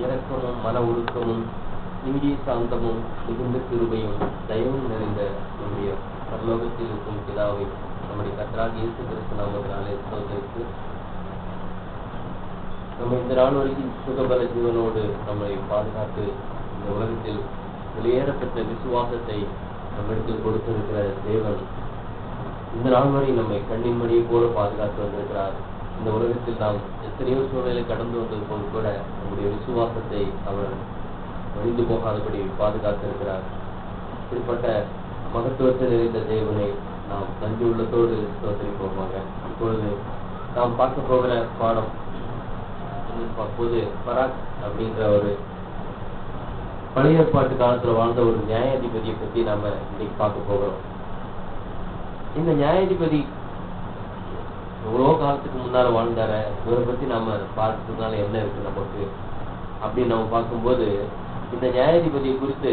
இரக்கமும் மன ஒழுக்கமும் இந்திய சாந்தமும் மிகுந்த கிருபையும் தயவும் நிறைந்த நம்முடைய பரலோகத்தில் இருக்கும் பிதாவை நம்முடைய கர்த்தராகிய இயேசு கிறிஸ்து நாமத்தினாலே ஸ்தோத்திரித்து நம்ம இந்த நாள் வரைக்கும் சுகபல ஜீவனோடு நம்மை பாதுகாத்து இந்த உலகத்தில் வெளியேறப்பட்ட விசுவாசத்தை நம்மிடத்தில் கொடுத்திருக்கிற தேவன் இந்த நாள் வரை நம்மை கண்ணின் மணியை போல பாதுகாத்து வந்திருக்கிறார். இந்த உலகத்தில் நாம் எத்தனையோ சூழ்நிலை கடந்து வந்தது போது கூட நம்முடைய விசுவாசத்தை அவர் ஒழிந்து போகாதபடி பாதுகாத்திருக்கிறார். இப்படிப்பட்ட மகத்துவத்தில் நிறைந்த தேவனை நாம் நன்றி உள்ளத்தோடு ஸ்தோத்திரிப்போமாக. இப்பொழுது நாம் பார்க்க போகிற பாடம் பார்ப்போது பராக் அப்படின்ற ஒரு பழைய ஏற்பாட்டு காலத்துல வாழ்ந்த ஒரு நியாயாதிபதியை பத்தி நாம இன்னைக்கு பார்க்க போகிறோம். இந்த நியாயாதிபதி எவ்வளோ காலத்துக்கு முன்னால வாழ்ந்தார, இவரை பத்தி நாம பார்க்கறதுனால என்ன இருக்கு நமக்கு அப்படின்னு நம்ம பார்க்கும்போது, இந்த நியாயாதிபதியை குறித்து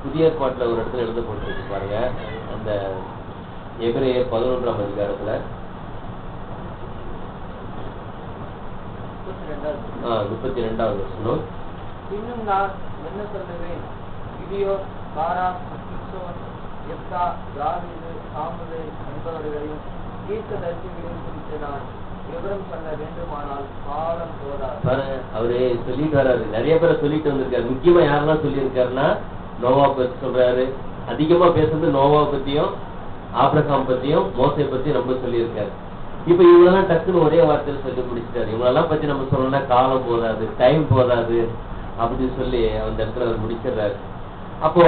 புதிய ஏற்பாட்டுல ஒரு இடத்துல எழுதப்பட்டிருக்கு பாருங்க. அந்த எபிரேயர் 11ஆம் அதிகாரத்துல 32வது வசனம். இன்னும் நான் என்ன சொல்லுவேன்? கிதியோன், பாராக், கிப்சோன், எப்தா, தாவீது, சாமுவேல் என்பவர்களையும் தீர்க்கதரிசிகளையும் குறித்து நான் விவரம் சொல்ல வேண்டுமானால் காலம் போதாது. அவரு சொல்லிட்டு வர்றாரு, நிறைய பேரை சொல்லிட்டு வந்திருக்காரு. முக்கியமா யாரெல்லாம் சொல்லியிருக்காருன்னா நோவா பத்தி சொல்றாரு. அதிகமா பேசுறது நோவா பத்தியும் ஆபிரகாம் பத்தியும் மோசே பத்தியும் ரொம்ப சொல்லியிருக்காரு. இப்ப இவங்களெல்லாம் டக்குன்னு ஒரே வார்த்தையில சொல்லி முடிச்சிட்டாரு. இவங்களெல்லாம் பத்தி நம்ம சொல்லணும்னா காலம் போதாது, டைம் போதாது அப்படின்னு சொல்லி அந்த இடத்துல அவர் முடிச்சிடுறாரு. அப்போ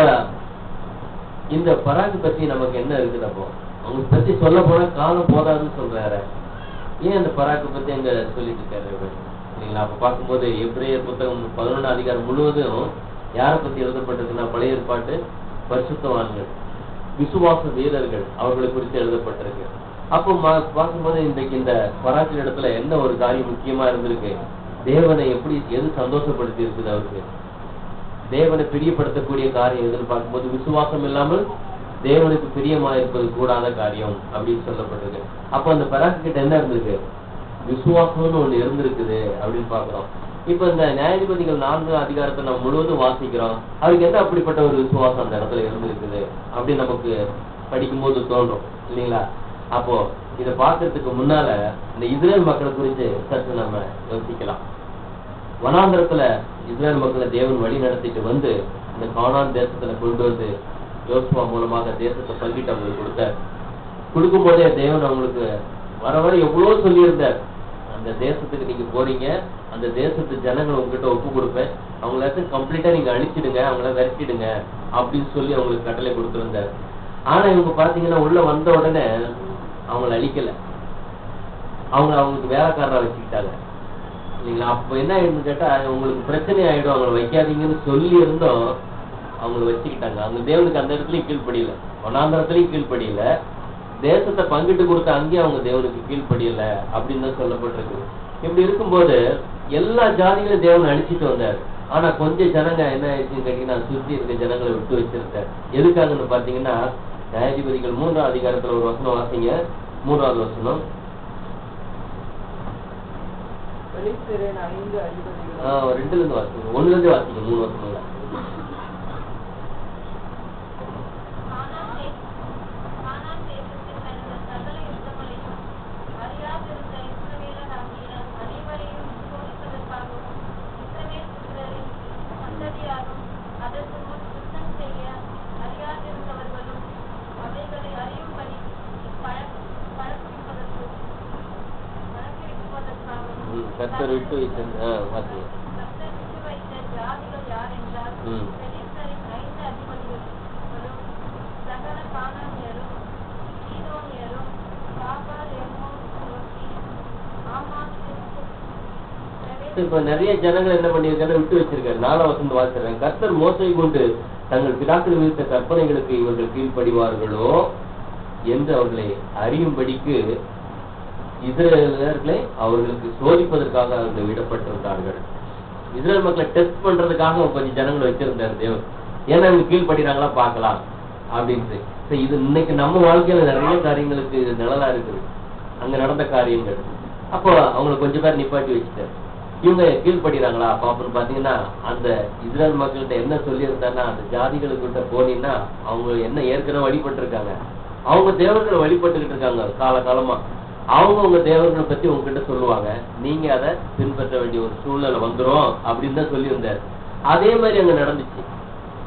இந்த பராக்கு பத்தி நமக்கு என்ன இருக்குது? அப்போ அவங்க பத்தி சொல்ல போனா காலம் போதாதுன்னு சொல்றாரு. ஏன் அந்த பராக்கு பத்தி அங்க சொல்லிட்டு இருக்காரு இல்லைங்களா? அப்ப பார்க்கும்போது எபிரேயர் புத்தகம் 11ஆம் அதிகாரம் முழுவதும் யாரை பத்தி எழுதப்பட்டிருக்குன்னா பழைய ஏற்பாட்டு பரிசுத்தவான்கள், விசுவாச வீரர்கள், அவர்களை குறித்து எழுதப்பட்டிருக்கு. அப்போ பார்க்கும்போது இன்றைக்கு இந்த பராக்கின் இடத்துல என்ன ஒரு காரியம் முக்கியமா இருந்திருக்கு? தேவனை எப்படி எது சந்தோஷப்படுத்தி இருக்குது? அவருக்கு தேவனை பிரியப்படுத்தக்கூடிய காரியம் எதுன்னு பார்க்கும்போது விசுவாசம் இல்லாமல் தேவனுக்கு பிரியமா இருப்பது கூடாத காரியம் அப்படின்னு சொல்லப்பட்டிருக்கு. அப்ப அந்த பராக்கு கிட்ட என்ன இருந்திருக்கு? விசுவாசம்னு ஒண்ணு இருந்திருக்குது அப்படின்னு பாக்குறோம். இப்ப இந்த நியாயாதிபதிகள் 4ஆம் அதிகாரத்தை நம்ம முழுவதும் வாசிக்கிறோம். அவருக்கு என்ன அப்படிப்பட்ட ஒரு விசுவாசம் அந்த இடத்துல இருந்திருக்குது அப்படின்னு நமக்கு படிக்கும்போது தோன்றும் இல்லைங்களா? அப்போ இதை பார்க்கறதுக்கு முன்னால இந்த இஸ்ரேல் மக்களை குறித்து சற்று நம்ம யோசிக்கலாம். வனாந்திரத்துல இஸ்ரேல் மக்களை தேவன் வழி நடத்திட்டு வந்து இந்த கானான் தேசத்துல கொண்டு வந்து யோசுவா மூலமாக தேசத்தை பங்கிட்டு அவங்களுக்கு கொடுத்தார். கொடுக்கும் போதே தேவன் அவங்களுக்கு வர வர எவ்வளோ சொல்லியிருந்தார். அந்த தேசத்துக்கு நீங்க போறீங்க, அந்த தேசத்து ஜனங்களை உங்ககிட்ட ஒப்பு கொடுப்பேன், அவங்கள கம்ப்ளீட்டா நீங்க அழிச்சிடுங்க, அவங்கள விரட்டிடுங்க அப்படின்னு சொல்லி அவங்களுக்கு கட்டளை கொடுத்திருந்தார். ஆனா இவங்க பாத்தீங்கன்னா உள்ள வந்த உடனே அவங்களை அழிக்கல, அவங்களுக்கு வேலைக்காரரா வச்சுக்கிட்டாங்க இல்லைங்களா? அப்ப என்ன ஆயிடுன்னு கேட்டா, உங்களுக்கு பிரச்சனை ஆயிடும், அவங்களை வைக்காதீங்கன்னு சொல்லி இருந்தோம், அவங்களை வச்சுக்கிட்டாங்க. அவங்க தேவனுக்கு அந்த இடத்துலயும் கீழ்ப்படியல, வனாந்திரத்திலையும் கீழ்ப்படியல, தேசத்தை பங்கிட்டு கொடுத்த அங்கேயும் அவங்க தேவனுக்கு கீழ்ப்படியல அப்படின்னு தான் சொல்லப்பட்டிருக்கு. இப்படி இருக்கும்போது எல்லா ஜாதிகளையும் தேவன் அழிச்சிட்டு வந்தார். ஆனா கொஞ்சம் ஜனங்க என்ன ஆயிடுச்சுன்னு கேட்டீங்கன்னா, சுற்றி இருக்க ஜனங்களை விட்டு வச்சிருக்காரு. எதுக்காகன்னு பாத்தீங்கன்னா, நியாயாதிபதிகள் 3ஆம் அதிகாரத்துல ஒரு வசனம் வாசிங்க. 3வது வசனம். 2ல இருந்து வாசிங்க, 1ல இருந்து வாசிங்க, 3 வசனங்கள. கர்த்தர் விட்டு வைத்த வாசிங்க. இப்ப நிறைய ஜனங்கள் என்ன பண்ணிருக்காரு? விட்டு வச்சிருக்காரு. 4ஆம் வசனம் வாசிக்கிறேன். கர்த்தர் மோசை கொண்டு தங்கள் பிதாக்கள் விதித்த கற்பனைகளுக்கு இவர்கள் கீழ்ப்படிவார்களோ என்று அவர்களை அறியும்படிக்கு இஸ்ரேலர்களை அவர்களுக்கு சோதிப்பதற்காக அவர்கள் விடப்பட்டிருந்தார்கள். இஸ்ரேல் மக்களை டெஸ்ட் பண்றதுக்காக கொஞ்சம் ஜனங்களை வச்சிருந்தார் தேவன். ஏன்னா அவங்க கீழ்படுறாங்களா பார்க்கலாம் அப்படின்ட்டு. இது இன்னைக்கு நம்ம வாழ்க்கையில நிறைய காரியங்களுக்கு இது நிழலா இருக்குது, அங்க நடந்த காரியங்கள். அப்போ அவங்களை கொஞ்சம் பேர் நிப்பாட்டி வச்சுட்டாரு. இவங்க கீழ்படுறாங்களா பாப்பன்னு பாத்தீங்கன்னா அந்த இஸ்ரேல் மக்கள்கிட்ட என்ன சொல்லியிருந்தாருன்னா, அந்த ஜாதிகளுக்கிட்ட போனீங்கன்னா அவங்க என்ன ஏற்கனவே வழிபட்டு இருக்காங்க, அவங்க தேவர்களை வழிபட்டுக்கிட்டு இருக்காங்க காலகாலமா. அவங்க உங்க தேவர்களை பத்தி உங்ககிட்ட சொல்லுவாங்க, நீங்க அதை பின்பற்ற வேண்டிய ஒரு சூழ்நிலை வந்துரும் அப்படின்னு தான் சொல்லியிருந்தாரு. அதே மாதிரி அங்க நடந்துச்சு.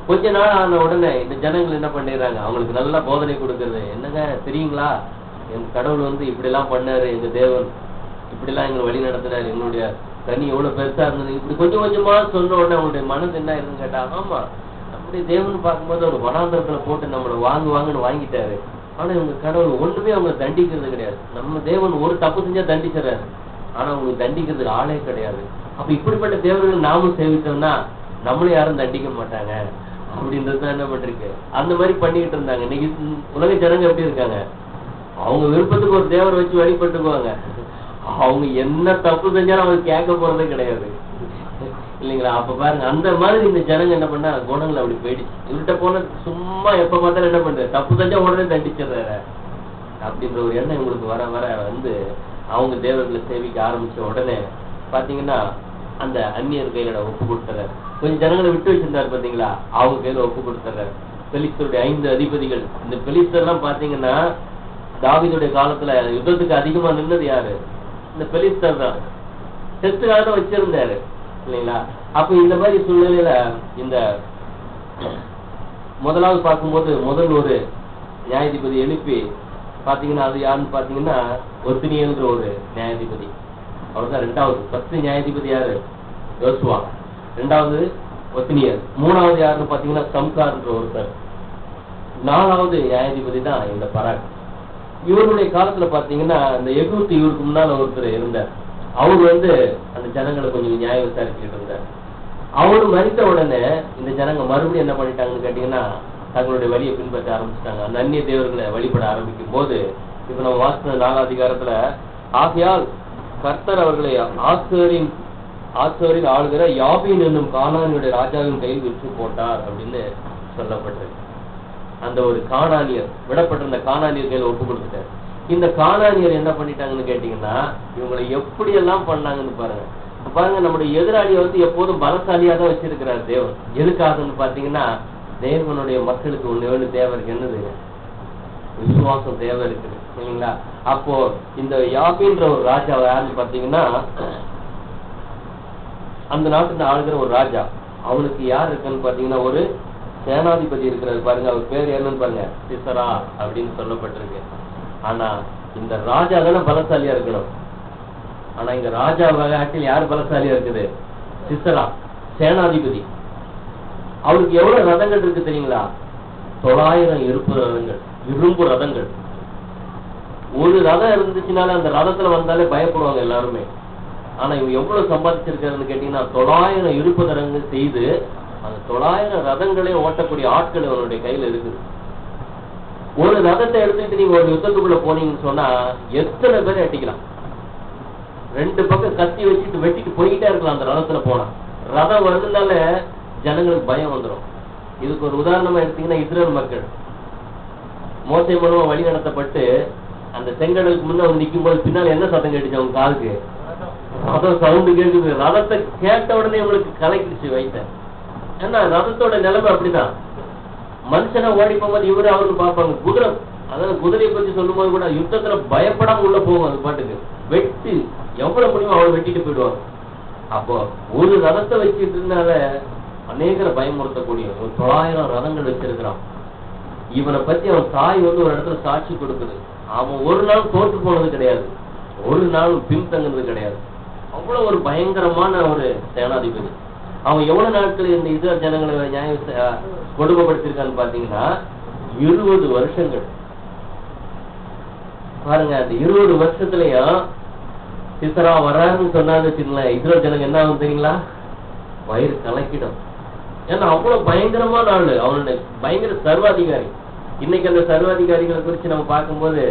கொஞ்ச நாள் ஆன உடனே இந்த ஜனங்கள் என்ன பண்ணிடுறாங்க, அவங்களுக்கு நல்லா போதனை கொடுக்கறது. என்னங்க தெரியுங்களா, எங்க கடவுள் வந்து இப்படி எல்லாம் பண்ணாரு, எங்க தேவன் இப்படி எல்லாம் எங்களை வழி நடத்தினாரு, எங்களுடைய தனி எவ்வளவு பெருசா இருந்தது, இப்படி கொஞ்சம் கொஞ்சமா சொன்ன உடனே அவங்களுடைய மனசு என்ன இருக்குன்னு கேட்டா, ஆமா அப்படி தேவன் பார்க்கும்போது ஒரு வனாந்தரத்துல போட்டு நம்மளை வாங்குன்னு வாங்கிட்டாரு. ஆனா இவங்க கடவுள் ஒண்ணுமே அவங்க தண்டிக்கிறது கிடையாது. நம்ம தேவன் ஒரு தப்பு செஞ்சா தண்டிச்சிடறாரு, ஆனா அவங்களுக்கு தண்டிக்கிறதுக்கு ஆளே கிடையாது. அப்ப இப்படிப்பட்ட தேவர்கள் நாமும் சேவித்தோம்னா நம்மளே யாரும் தண்டிக்க மாட்டாங்க அப்படின்றது என்ன பண்றீங்க. அந்த மாதிரி பண்ணிக்கிட்டு இருந்தாங்க. இன்னைக்கு உலக ஜனங்க எப்படி இருக்காங்க, அவங்க விருப்பத்துக்கு ஒரு தேவரை வச்சு வழிபட்டுக்குவாங்க. அவங்க என்ன தப்பு செஞ்சாலும் அவங்க கேட்க போறதே கிடையாது இல்லைங்களா. அப்ப பாருங்க, அந்த மாதிரி இந்த ஜனங்க என்ன பண்ணா குணங்கள் அப்படி போயிடுச்சு. இவர்கிட்ட போன சும்மா எப்ப பார்த்தாலும் என்ன பண்றது, தப்பு செஞ்சா உடனே தண்டிச்சிடுறாரு அப்படின்ற ஒரு எண்ணம் இவங்களுக்கு வர வர வந்து அவங்க தேவர்களை சேவிக்க ஆரம்பிச்ச உடனே பாத்தீங்கன்னா அந்த அந்நியர் கையில ஒப்பு கொடுத்துறாரு. கொஞ்சம் ஜனங்களை விட்டு வச்சிருந்தாரு பாத்தீங்களா, அவங்க கையில ஒப்பு கொடுத்துறாரு. பெலிஸ்தருடைய 5 அதிபதிகள். இந்த பெலிஸ்தர் எல்லாம் பாத்தீங்கன்னா தாவீதுடைய காலத்துல யுத்தத்துக்கு அதிகமா நின்னது யாரு, இந்த பெலிஸ்தர் தான். செத்துக்காக தான் வச்சிருந்தாரு இல்லைங்களா. அப்ப இந்த மாதிரி சூழ்நிலையில இந்த முதலாவது பார்க்கும்போது முதல் ஒரு நியாயாதிபதி எழுப்பி பாத்தீங்கன்னா அது யாருன்னு பாத்தீங்கன்னா ஒத்தினியல்ன்ற ஒரு நியாயாதிபதி. அவர் தான் 2வது. 10 நியாயாதிபதி யாரு, யோசுவா. 2வது ஒத்தினியல். 3வது யாருன்னு பாத்தீங்கன்னா சம்கார்ன்ற ஒருத்தர். 4வது நியாயாதிபதி தான் இந்த பராக். இவருடைய காலத்துல பாத்தீங்கன்னா இந்த எகுத்து இவருக்கு முன்னால ஒருத்தர் இருந்தார். அவர் வந்து அந்த ஜனங்களை கொஞ்சம் நியாயம் விசாரிச்சுட்டு இருந்தார். அவரு மறித்த உடனே இந்த ஜனங்க மறுபடியும் என்ன பண்ணிட்டாங்கன்னு கேட்டீங்கன்னா தங்களுடைய வழியை பின்பற்ற ஆரம்பிச்சிட்டாங்க. அந்த அந்நிய தேவர்களை வழிபட ஆரம்பிக்கும் போது இப்ப நம்ம வாசித்த 4வது அதிகாரத்துல, ஆகையால் கர்த்தர் அவர்களை ஆசோரின் ஆளுகிற யாபீன் என்னும் கானானியுடைய ராஜாவின் கையில் விற்று போட்டார் அப்படின்னு சொல்லப்பட்டிருக்கு. அந்த ஒரு கானானியர், விடப்பட்டிருந்த கானானியர் கையில ஒப்பு கொடுத்துட்டார். இந்த கானானியர் என்ன பண்ணிட்டாங்கன்னு கேட்டீங்கன்னா இவங்களை எப்படி எல்லாம் பண்ணாங்கன்னு பாருங்க. பாருங்க, நம்முடைய எதிராளியை வந்து எப்போதும் பலசாலியா தான் வச்சிருக்கிறார் தேவன். எதுக்காகன்னு பாத்தீங்கன்னா தேவனுடைய மக்களுக்கு ஒண்ணு தேவை இருக்கு. என்னது, விசுவாசம் தேவை இருக்குது இல்லைங்களா. அப்போ இந்த யாபின்ற ஒரு ராஜா யாருன்னு பாத்தீங்கன்னா அந்த நாட்டுல ஆளுகிற ஒரு ராஜா. அவனுக்கு யார் இருக்குன்னு பாத்தீங்கன்னா ஒரு சேனாதிபதி இருக்கிறாரு பாருங்க. அவர் பேர் என்னன்னு பாருங்க, சிசரா அப்படின்னு சொல்லப்பட்டிருக்கு. ஆனா இந்த ராஜா தானே பலசாலியா இருக்கணும். ஆனா இங்க ராஜா ஆக்சுவலி யார் பலசாலியா இருக்குது, சிசரா சேனாதிபதி. அவருக்கு எவ்வளவு ரதங்கள் இருக்கு தெரியுங்களா, 900 இரும்பு ரதங்கள். ஒரு ரதம் இருந்துச்சுனால அந்த ரதத்துல வந்தாலே பயப்படுவாங்க எல்லாருமே. ஆனா இவங்க எவ்வளவு சம்பாதிச்சிருக்காருன்னு கேட்டீங்கன்னா 900 இருப்பு ரதங்கள் செய்து அந்த 900 ரதங்களே ஓட்டக்கூடிய ஆட்கள் அவருடைய கையில இருக்குது. ஒரு ரதத்தை எடுத்துட்டு நீங்க ஒரு யுத்தத்துக்குள்ள போனீங்கன்னு சொன்னா எத்தனை பேரை அடிக்கலாம். 2 பக்கம் கத்தி வச்சுட்டு வெட்டிட்டு போயிட்டே இருக்கலாம் அந்த ரதத்துல போனா. ரதம் வருதுனால ஜனங்களுக்கு பயம் வந்துடும். இதுக்கு ஒரு உதாரணமா எடுத்தீங்கன்னா இஸ்ரேல் மக்கள் மோசே மூலமா வழி நடத்தப்பட்டு அந்த செங்கடலுக்கு முன்ன வந்து நிற்கும் போது பின்னால என்ன சத்தம் கேட்டுச்சு அவங்க காலுக்கு, ரதம் சவுண்டு கேட்குது. ரதத்தை கேட்ட உடனே உங்களுக்கு கலக்கிடுச்சு வைத்த. ஏன்னா ரதத்தோட நிலைமை அப்படிதான். மனுஷனா ஓடி போகும்போது இவரு அவருக்கு பார்ப்பாங்க. குதிரை, அதாவது குதிரையை பத்தி சொல்லும் போது கூட யுத்தத்துல பயப்படாம உள்ள போகும். அது பாட்டுக்கு வெட்டி எவ்வளவு முடியுமோ அவளை வெட்டிட்டு போயிடுவாங்க. அப்போ ஒரு ரதத்தை வச்சுட்டு இருந்தால அநேகரை பயமுறுத்தக்கூடிய ஒரு 900 ரதங்கள் வச்சிருக்கிறான். இவனை பத்தி அவன் தாய் வந்து ஒரு இடத்துல சாட்சி கொடுக்குது. அவன் ஒரு நாள் தோற்று போனது கிடையாது, ஒரு நாள் பின்தங்கினது கிடையாது. அவ்வளவு ஒரு பயங்கரமான ஒரு சேனாதிபதி. அவன் எவ்வளவு நாட்கள் இந்த இதர ஜனங்களை நியாயம் கொடுமைப்படுத்திருக்கான்னு பாத்தீங்கன்னா 20 வருஷங்கள். பாருங்க, அந்த 20 வருஷத்துலயும் சிசரா வரான்னு சொன்னான்னு வச்சுங்களேன், இதர ஜனங்க என்ன ஆகும் தெரியுங்களா, வயிறு கலக்கிடும். ஏன்னா அவ்வளவு பயங்கரமான ஆளு, அவனுடைய பயங்கர சர்வாதிகாரி. இன்னைக்கு அந்த சர்வாதிகாரிகளை குறிச்சு நம்ம பார்க்கும்போது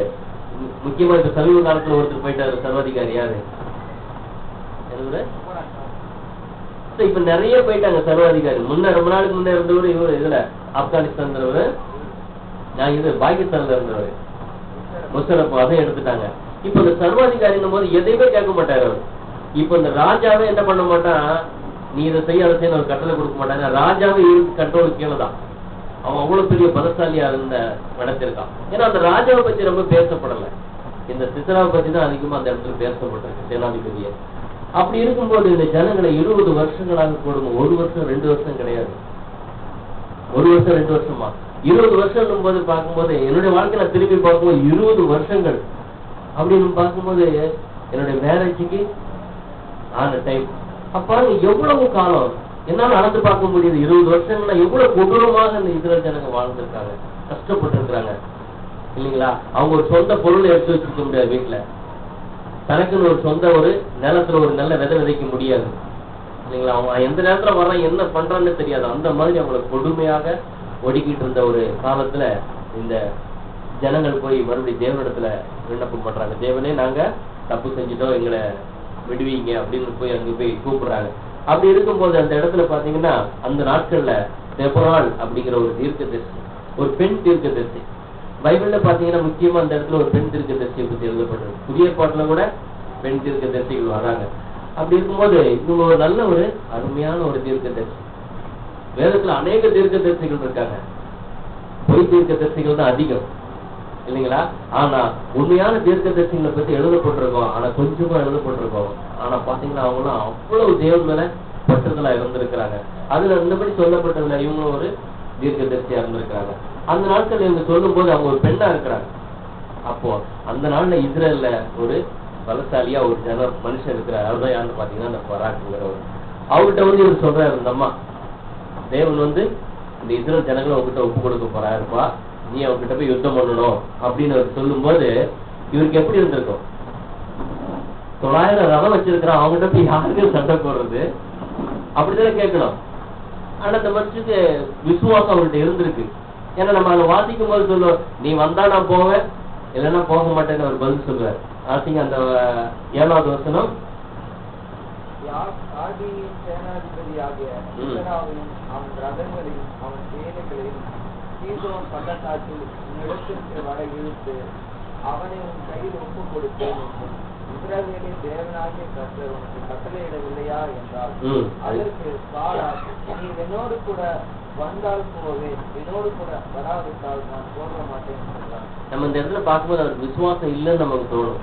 முக்கியமா இந்த சமீப காலத்துல ஒருத்தர் போயிட்டாரு சர்வாதிகாரி. யாரு, இப்ப நிறைய போயிட்டாங்க சர்வாதிகாரி. ரொம்ப நாளுக்கு முன்ன இருந்தவர் இவரு இதுல ஆப்கானிஸ்தான் பாகிஸ்தான்ல இருந்தவர் முஷரப், அதை எடுத்துட்டாங்க. இப்ப இந்த சர்வாதிகாரின் போது எதையுமே கேட்க மாட்டாரு அவர். இப்ப இந்த ராஜாவே என்ன பண்ண மாட்டான், நீ இதை செய்ய அதை செய்ய ஒரு கட்டளை கொடுக்க மாட்டாங்க. ராஜாவே கண்ட்ரோல் கீழே தான். அவன் அவ்வளவு பெரிய பலசாலியா இருந்த நடத்திருக்கான். ஏன்னா அந்த ராஜாவை பத்தி ரொம்ப பேசப்படலை, இந்த சிசராவை பத்தி தான் அதிகமா அந்த இடத்துல பேசப்பட்டிருக்கு, சேனாதிபதியை. அப்படி இருக்கும்போது இந்த ஜனங்களை 20 வருஷங்களாக கொடுங்க, 1 வருஷம் 2 வருஷம் கிடையாது, 1 வருஷம் 2 வருஷமா 20 வருஷம் போது பார்க்கும்போது, என்னுடைய வாழ்க்கையில திரும்பி பார்க்கும்போது 20 வருஷங்கள் அப்படின்னு பார்க்கும்போது என்னுடைய மேரேஜுக்கு ஆன டைம். அப்ப எவ்வளவு காலம் என்னால அளந்து பார்க்க முடியுது. 20 வருஷங்கள்ல எவ்வளவு கொடூரமாக இந்த இஸ்ரேல் ஜனங்க வாழ்ந்திருக்காங்க, கஷ்டப்பட்டு இருக்கிறாங்க இல்லைங்களா. அவங்க ஒரு சொந்த பொருளை எடுத்து வச்சுக்க முடியாது வீட்டுல, தனக்குன்னு ஒரு சொந்த ஒரு நிலத்துல ஒரு நல்ல விதை விதைக்க முடியாது இல்லைங்களா. அவன் எந்த நேரத்துல வர்றான் என்ன பண்றான்னு தெரியாது. அந்த மாதிரி அவங்களை கொடுமையாக ஒடுக்கிட்டு இருந்த ஒரு காலத்துல இந்த ஜனங்கள் போய் மறுபடியும் தேவனிடத்துல விண்ணப்பம் பண்றாங்க. தேவனே நாங்க தப்பு செஞ்சுட்டோம், எங்களை விடுவீங்க அப்படின்னு போய் அங்க போய் கூப்பிடுறாங்க. அப்படி இருக்கும்போது அந்த இடத்துல பாத்தீங்கன்னா அந்த நாட்கள்ல தெபொராள் அப்படிங்கிற ஒரு தீர்க்கதரிசி, ஒரு பெண் தீர்க்கதரிசி, பைபிள்ல பாத்தீங்கன்னா முக்கியமா அந்த இடத்துல ஒரு பெண் தீர்க்கதரிசியை பத்தி எழுதப்பட்டது. புதிய பாட்டுல கூட பெண் தீர்க்கதரிசிகள் வராங்க. அப்படி இருக்கும்போது இவங்க ஒரு நல்ல ஒரு அருமையான ஒரு தீர்க்கதரிசி. வேதத்துல அநேக தீர்க்கதரிசிகள் இருக்காங்க, பொய் தீர்க்கதரிசிகள் தான் அதிகம் இல்லைங்களா. ஆனா உண்மையான தீர்க்கதரிசிகளை பத்தி எழுதப்பட்டிருக்கோம், ஆனா கொஞ்சமா எழுதப்பட்டிருக்கோம். ஆனா பாத்தீங்கன்னா அவங்களும் அவ்வளவு தேவன் மேல பற்றுதலா இருந்திருக்கிறாங்க. அதுல இந்தபடி சொல்லப்பட்டதுல இவங்க ஒரு தீர்க்கதரிசியா இருந்திருக்காங்க. அந்த நாட்கள் இவங்க சொல்லும் போது அவங்க ஒரு பெண்ணா இருக்கிறாங்க. அப்போ அந்த நாள்ல இஸ்ரேல்ல ஒரு பலசாலியா ஒரு மனுஷன் இருக்கிறார். அவர்தான் யாருன்னு பாத்தீங்கன்னா அந்த பராக்குங்கிறவர். அவர்கிட்ட இவர் சொல்றாரு, இந்த அம்மா தேவன் இந்த இஸ்ரேல் ஜனங்களை உங்ககிட்ட ஒப்பு கொடுக்க போறாருப்பா, நீ அவங்ககிட்ட போய் யுத்தம் பண்ணணும் அப்படின்னு அவர் சொல்லும் போது இவருக்கு எப்படி இருந்திருக்கும். 900 ரதம் வச்சிருக்கிறான், அவங்ககிட்ட போய் யாருக்கு சண்டை போடுறது அப்படிதான் கேட்கணும். ஆனா அந்த மனுஷனுக்கு விசுவாசம் அவர்கிட்ட இருந்திருக்கு. ஏன்னா நம்ம அதை வாசிக்கும் போது சொல்லுவோம், நீ வந்தா நான் போவேன், இல்லைன்னா போக மாட்டேன்னு அவர் பதில் சொல்லுவார். ஆசிங்க அந்த 7வது வசனம், சேனாதிபதியாகிய அவன் ரதங்களையும் அவன் சேனைகளையும் சீதோன் பள்ளத்தாக்கில் நிலத்திற்கு வர இழுத்து அவனை உன் கையில் ஒப்பு கொடுத்தேன் என்றும் இஸ்ரவேலின் தேவனாகிய கர்த்தர் உனக்கு கட்டளையிடவில்லையா என்றால், அதற்கு பாராக், நீ என்னோடு கூட வந்தால் போவேன், என்னோடு கூட வராவிட்டால் நான் போக மாட்டேன் என்றார். நம்ம இந்த இடத்துல பார்க்கும்போது அவருக்கு விசுவாசம் இல்லைன்னு நமக்கு தோணும்,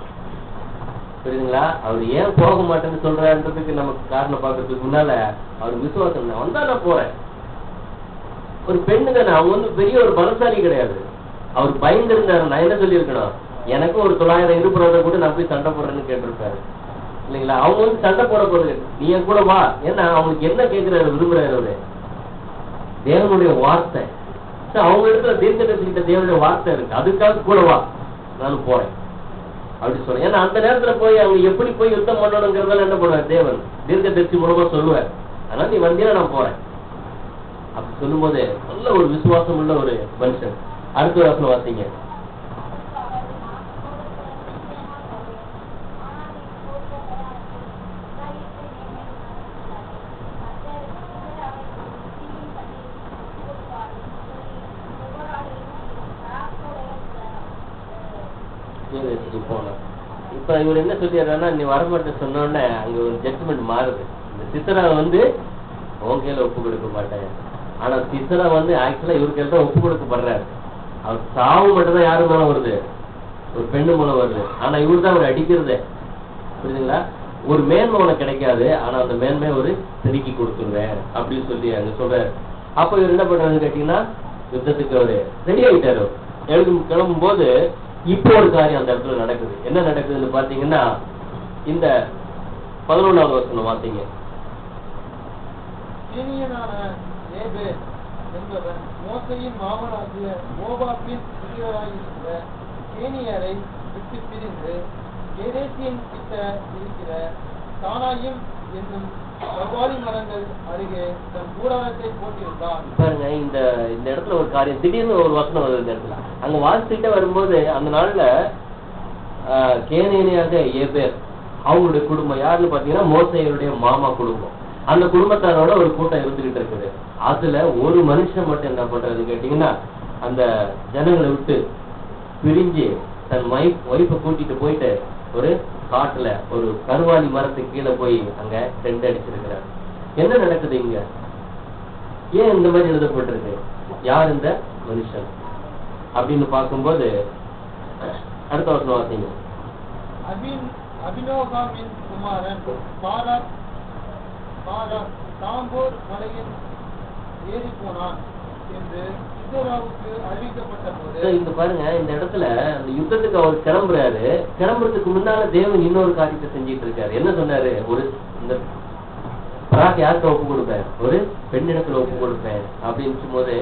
புரியுதுங்களா. அவர் ஏன் போக மாட்டேன்னு சொல்றாருன்றதுக்கு நமக்கு காரணம் பார்க்கறதுக்கு முன்னால அவர் விசுவாசம் இல்லை. வந்தா நான் போறேன். ஒரு பெண்ணு தானே, அவங்க பெரிய ஒரு பலசாலி கிடையாது. அவர் பயந்து இருந்தாரு. நான் என்ன சொல்லியிருக்கணும், எனக்கும் ஒரு 900 இருப்புறத கூட நான் போய் சண்டை போடுறேன்னு கேட்டிருப்பாரு இல்லைங்களா. அவங்க சண்டை போட போறது, நீ என் கூட வா. ஏன்னா அவங்களுக்கு என்ன கேட்கிறாரு, விரும்புறாரு அவரு தேவனுடைய வார்த்தை. அவங்க இடத்துல தீர்க்கதரிசிகிட்ட தேவனுடைய வார்த்தை இருக்கு, அதுக்காக கூட வா நானும் போறேன் அப்படி சொல்றேன். ஏன்னா அந்த நேரத்துல போய் அவங்க எப்படி போய் யுத்தம் பண்ணணுங்கிறதால என்ன பண்ணுவார், தேவன் தீர்க்கதரிசி மூலமா சொல்லுவார். அதனால நீ வந்தீங்கன்னா நான் போறேன் அப்படி சொல்லும் போது நல்ல ஒரு விசுவாசம் உள்ள ஒரு மனுஷன். அடுத்த வசனம் வாசிங்க. இப்ப இவர் என்ன சொல்லிடுறாருன்னா, நீ வரமாட்டேன்னு சொன்னோடனே அங்க ஒரு ஜட்ஜ்மெண்ட் மாறுது. இந்த சிசரா உன் கையில ஒப்பு கொடுக்க மாட்டேன். ஆனா சிசரா ஆக்சுவலா இவரு கையில தான் ஒப்பு கொடுக்கப்படுறாரு. அவர் சாவு மட்டும் தான் யாரு மூலம் வருது, ஒரு பெண்ணு மூலம் வருது. ஆனா இவரு தான் அவர் அடிக்கிறதே, புரியுதுங்களா. ஒரு மேன்மை உனக்கு கிடைக்காது, ஆனா அந்த மேன்மையை ஒரு திருக்கி கொடுத்துருவேன் அப்படின்னு சொல்லி அங்க சொல்றாரு. அப்ப இவர் என்ன பண்றாருன்னு கேட்டீங்கன்னா, யுத்தத்துக்கு அவரு ரெடி ஆகிட்டாரு. கிளம்பும் போது இப்போ ஒரு காரியம் அந்த இடத்துல நடக்குது. என்ன நடக்குதுன்னு பாத்தீங்கன்னா, இந்த 11வது வசனம் வாசிங்க. கேனியனான ஏபேர் என்பவன் மோசையின் மாமனாகிய மோவாபின் புதியராயிருந்த கேனியரை விட்டு பிரிந்து கேதேசின் கிட்ட இருக்கிற தானாயும் என்னும் கர்வாலி மரங்கள் அருகே தன் கூடாரத்தை போட்டிருந்தான். பாருங்க, இந்த இடத்துல ஒரு காரியம், திடீர்னு ஒரு வசனம் வருது இந்த இடத்துல. அங்க வாசிக்கிட்ட வரும்போது அந்த நாள்ல கேனியனாக ஏபேர் அவங்களுடைய குடும்பம் யாருன்னு பாத்தீங்கன்னா மோசேயுடைய மாமா குடும்பம். அந்த குடும்பத்தாரோட ஒரு கூட்டம் இருந்துகிட்டு இருக்குது. அதுல ஒரு மனுஷன் மட்டும் என்ன பண்றது கேட்டீங்கன்னா, அந்த ஜனங்களை விட்டு பிரிஞ்சு தன் ஒய்ஃபை கூட்டிட்டு போயிட்டு ஒரு காட்டுல ஒரு கருவாலி மரத்துக்கு கீழே போய் அங்க டென்ட் அடிச்சிருக்கிறார். என்ன நடக்குது இங்க? ஏன் இந்த மாதிரி எழுதப்பட்டிருக்கு? யார் இந்த மனுஷன் அப்படின்னு பார்க்கும்போது அடுத்த வசனம் வாசிங்க. அபினோகாமின் குமாரன் பாராக் தாம்போர் மலையில் ஏறி போனான் என்று சிசராவுக்கு அறிவிக்கப்பட்ட போது, இங்க பாருங்க, இந்த இடத்துல அந்த யுத்தத்துக்கு அவர் கிளம்புறாரு. கிளம்புறதுக்கு முன்னால தேவன் இன்னொரு காரியத்தை செஞ்சிட்டு இருக்காரு. என்ன சொன்னாரு? ஒரு இந்த பராக் யாருக்கு ஒப்பு கொடுப்பேன்? ஒரு பெண்ணிடத்துல ஒப்பு கொடுப்பேன் அப்படின்னு போது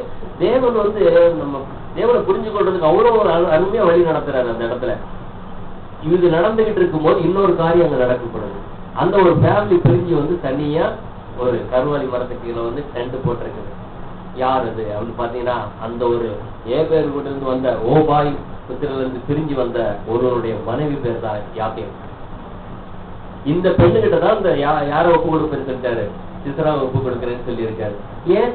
தேவன் வந்து நம்ம தேவனை புரிஞ்சு கொள்றதுக்கு அவ்வளவு ஒரு அருமையா வழி நடத்துறாரு. அந்த இடத்துல இது நடந்துகிட்டு இருக்கும் போது இன்னொரு காரியம் அங்க நடக்கப்படுது. அந்த ஒரு ஃபேமிலி பிரிஞ்சு வந்து தனியா ஒரு கருவாலி மரத்துக்கு கீழே வந்து டென்ட் போட்டிருக்குது. யார் அது அப்படின்னு பாத்தீங்கன்னா, அந்த ஒரு ஏபேர் கூட இருந்து வந்த ஓபாய் புத்திரில இருந்து பிரிஞ்சு வந்த ஒருவருடைய மனைவி பேர் தான் யாக்கேம். இந்த பெண்ணுகிட்ட தான் இந்த யார ஒப்பு கொடுப்பேன்னு சொல்லிட்டாரு, சிசராவை ஒப்பு கொடுக்குறேன்னு சொல்லி இருக்காரு. ஏன்?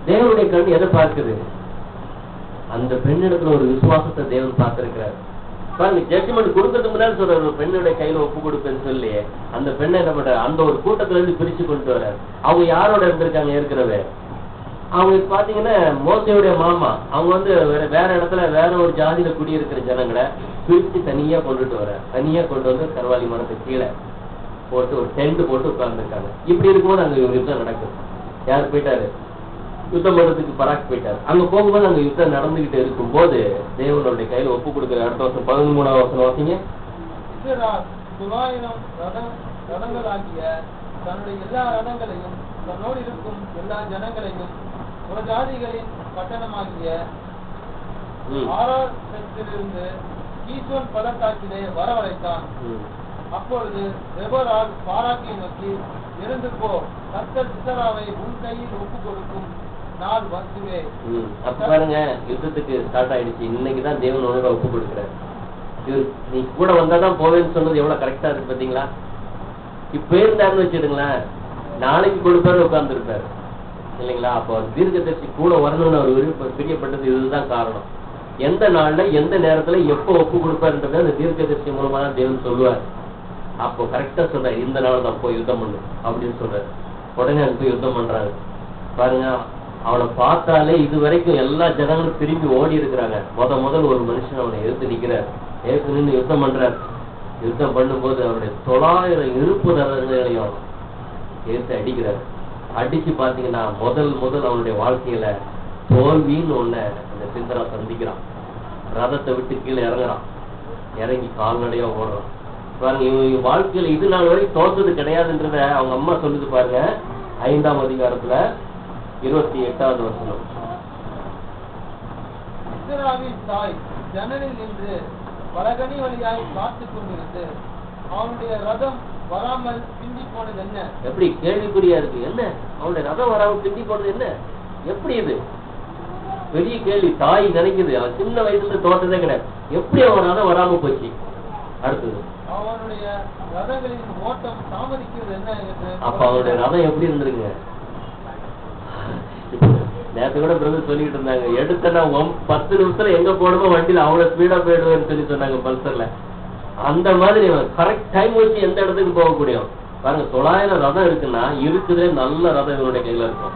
தேவனுடைய கண் எதை பார்க்குது? அந்த பெண்ணிடத்துல ஒரு விசுவாசத்தை தேவன் பார்த்திருக்கிறார். பாருங்க, ஜட்ஜ்மெண்ட் கொடுக்கறதுக்கு முன்னாடி சொல்ற ஒரு பெண்ணுடைய கையில ஒப்பு கொடுப்பேன்னு சொல்லி அந்த பெண்ணை என்ன பண்ற, அந்த ஒரு கூட்டத்துல இருந்து பிரிச்சு கொண்டு வர்றாரு. அவங்க யாரோட இருந்திருக்காங்க ஏற்கனவே? அவங்க பாத்தீங்கன்னா மோசையுடைய மாமா. அவங்க வந்து வேற இடத்துல வேற ஒரு ஜாதியில குடியிருக்கிற ஜனங்களை பிரிச்சு தனியா கொண்டுட்டு வர, தனியா கொண்டு வந்து கருவாலி மரத்துக்கு கீழே போட்டு ஒரு டென்ட் போட்டு உட்கார்ந்துருக்காங்க. இப்படி இருக்கும்போது அங்க யுத்தம் நடக்குது. யார் போயிட்டாரு? யுத்தம் பண்றதுக்கு பராக் போயிட்டாரு. அங்க போகும்போது அங்க யுத்தம் நடந்துகிட்டு இருக்கும் போது தேவனுடைய கையில ஒப்பு கொடுக்குற. அடுத்த வருஷம் 13ஆம் வசனம் வாசிங்க. 900 ரதங்களாகிய தன்னுடைய எல்லா ரதங்களையும் தன்னோடு இருக்கும் எல்லா ஜனங்களையும் புறஜாதிகளின் பட்டணமாகிய ஆராத்திலிருந்து கீசோன் பள்ளத்தாக்கிலே வரவழைத்தான். அப்பொழுது தெபோராள் பாராக்கை நோக்கி, எழுந்து போ, கர்த்தர் சிசராவை உன் கையில் ஒப்பு கொடுக்கும் நாள் வந்துவே. அப்ப பாருங்க, யுத்தத்துக்கு ஸ்டார்ட் ஆயிடுச்சு. இன்னைக்குதான் தேவன் உணர்வை ஒப்பு கொடுக்கிறார். இவர் நீ கூட வந்தாதான் போவேன்னு சொன்னது எவ்வளவு கரெக்டா இருக்கு பாத்தீங்களா? இப்ப இருந்தாருன்னு வச்சிடுங்களேன், நாளைக்கு கொடுப்பாரு உட்கார்ந்து இருப்பாரு இல்லைங்களா? அப்போ தீர்க்கதரிசி கூட வரணும்னு அவர் பிரியப்பட்டது இதுதான் காரணம். எந்த நாள்ல எந்த நேரத்துல எப்ப ஒப்பு கொடுப்பாருன்றத அந்த தீர்க்கதரிசி மூலமா தான் தேவன் சொல்லுவார். அப்போ கரெக்டா சொல்றாரு, இந்த நாள் தான் போய் யுத்தம் பண்ணு அப்படின்னு சொல்றாரு. உடனே அது போய் யுத்தம் பண்றாரு. பாருங்க, அவனை பார்த்தாலே இது வரைக்கும் எல்லா ஜனங்களும் திரும்பி ஓடி இருக்கிறாங்க. முதல் ஒரு மனுஷன் அவனை எடுத்து நிக்கிறார். எடுத்து நின்று யுத்தம் பண்றார். யுத்தம் பண்ணும்போது அவருடைய 900 இருப்பு ரதங்களையும் எடுத்து அடிக்கிறார். அடிச்சு பாத்தீங்கன்னா முதல் அவனுடைய வாழ்க்கையில தோல்வின்னு ஒண்ணு அந்த சிந்தரா சந்திக்கிறான். ரதத்தை விட்டு கீழே இறங்குறான். இறங்கி கால்நடையா ஓடுறான். பாருங்க, இவங்க வாழ்க்கையில இது நாள் வரைக்கும் தோற்றது கிடையாதுன்றத அவங்க அம்மா சொல்லுது பாருங்க. 5ஆம் அதிகாரத்துல 28வது வசனம். சிசராவின் தாய் ஜன்னலில் நின்று வலகனி வழியாய் பார்த்து கொண்டிருந்து, அவனுடைய ரதம் வராமல் பிந்தி போனது என்ன? எப்படி கேள்விக்குறியா இருக்கு? என்ன அவனுடைய ரதம் வராமல் பிந்தி போனது என்ன? எப்படி இது பெரிய கேள்வி. தாய் நினைக்குது, அவன் சின்ன வயசுல தோற்றதே கிடையாது. எப்படி அவன் ரதம் வராம போச்சு? அடுத்தது, அவனுடைய ரதங்களின் ஓட்டம் தாமதிக்கிறது என்ன என்று. அப்ப அவனுடைய ரதம் எப்படி இருந்திருங்க? நேற்று கூட பிரதர் சொல்லிட்டு இருந்தாங்க, எடுத்தனா 10 நிமிஷத்துல எங்க போடுமோ வண்டியில அவ்வளவு ஸ்பீடா போயிடுவேன்னு சொல்லி சொன்னாங்க பல்சர்ல. அந்த மாதிரி கரெக்ட் டைம் வச்சு எந்த இடத்துக்கு போகக்கூடிய பாருங்க. 900 ரதம் இருக்குன்னா இருக்குதே நல்ல ரதம் இவனுடைய கையில இருக்கும்.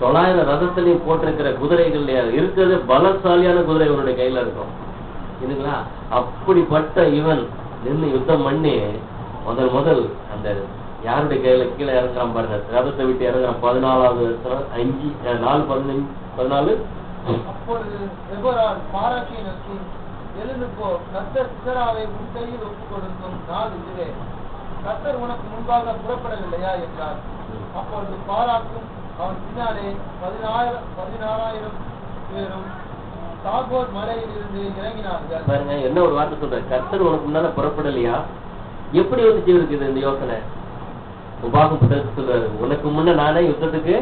900 ரதத்திலையும் போட்டிருக்கிற குதிரைகள் இருக்கிறது பலசாலியான குதிரை இவனுடைய கையில இருக்கும் இல்லைங்களா? அப்படிப்பட்ட இவன் நின்று யுத்தம் பண்ணி முதல் அந்த யாருடைய கையில கீழே இறங்குறான் பாருங்க. ரதத்தை விட்டு இறங்குறான். 14வது வருஷம் 5 4 15 14. அப்பொழுது தெபோராள் பாராக்கை நோக்கி, எழுந்து போ, கர்த்தர் சிசராவை உன் கையில் ஒப்புக் கொடுக்கும் நாள் இதுவே. கர்த்தர் உனக்கு முன்பாக புறப்படவில்லையா என்றார். அப்பொழுது பாராக்கும் அவன் பின்னாலே 16,000 பேரும் தாபோர் மலையில் இருந்து இறங்கினார்கள். பாருங்க, என்ன ஒரு வார்த்தை சொல்ற, கர்த்தர் உனக்கு முன்னால புறப்படலையா? எப்படி வந்துச்சு இருக்குது இந்த யோசனை? உபாகம் சொல்றாரு, உனக்கு முன்ன நானே யுத்தத்துக்கு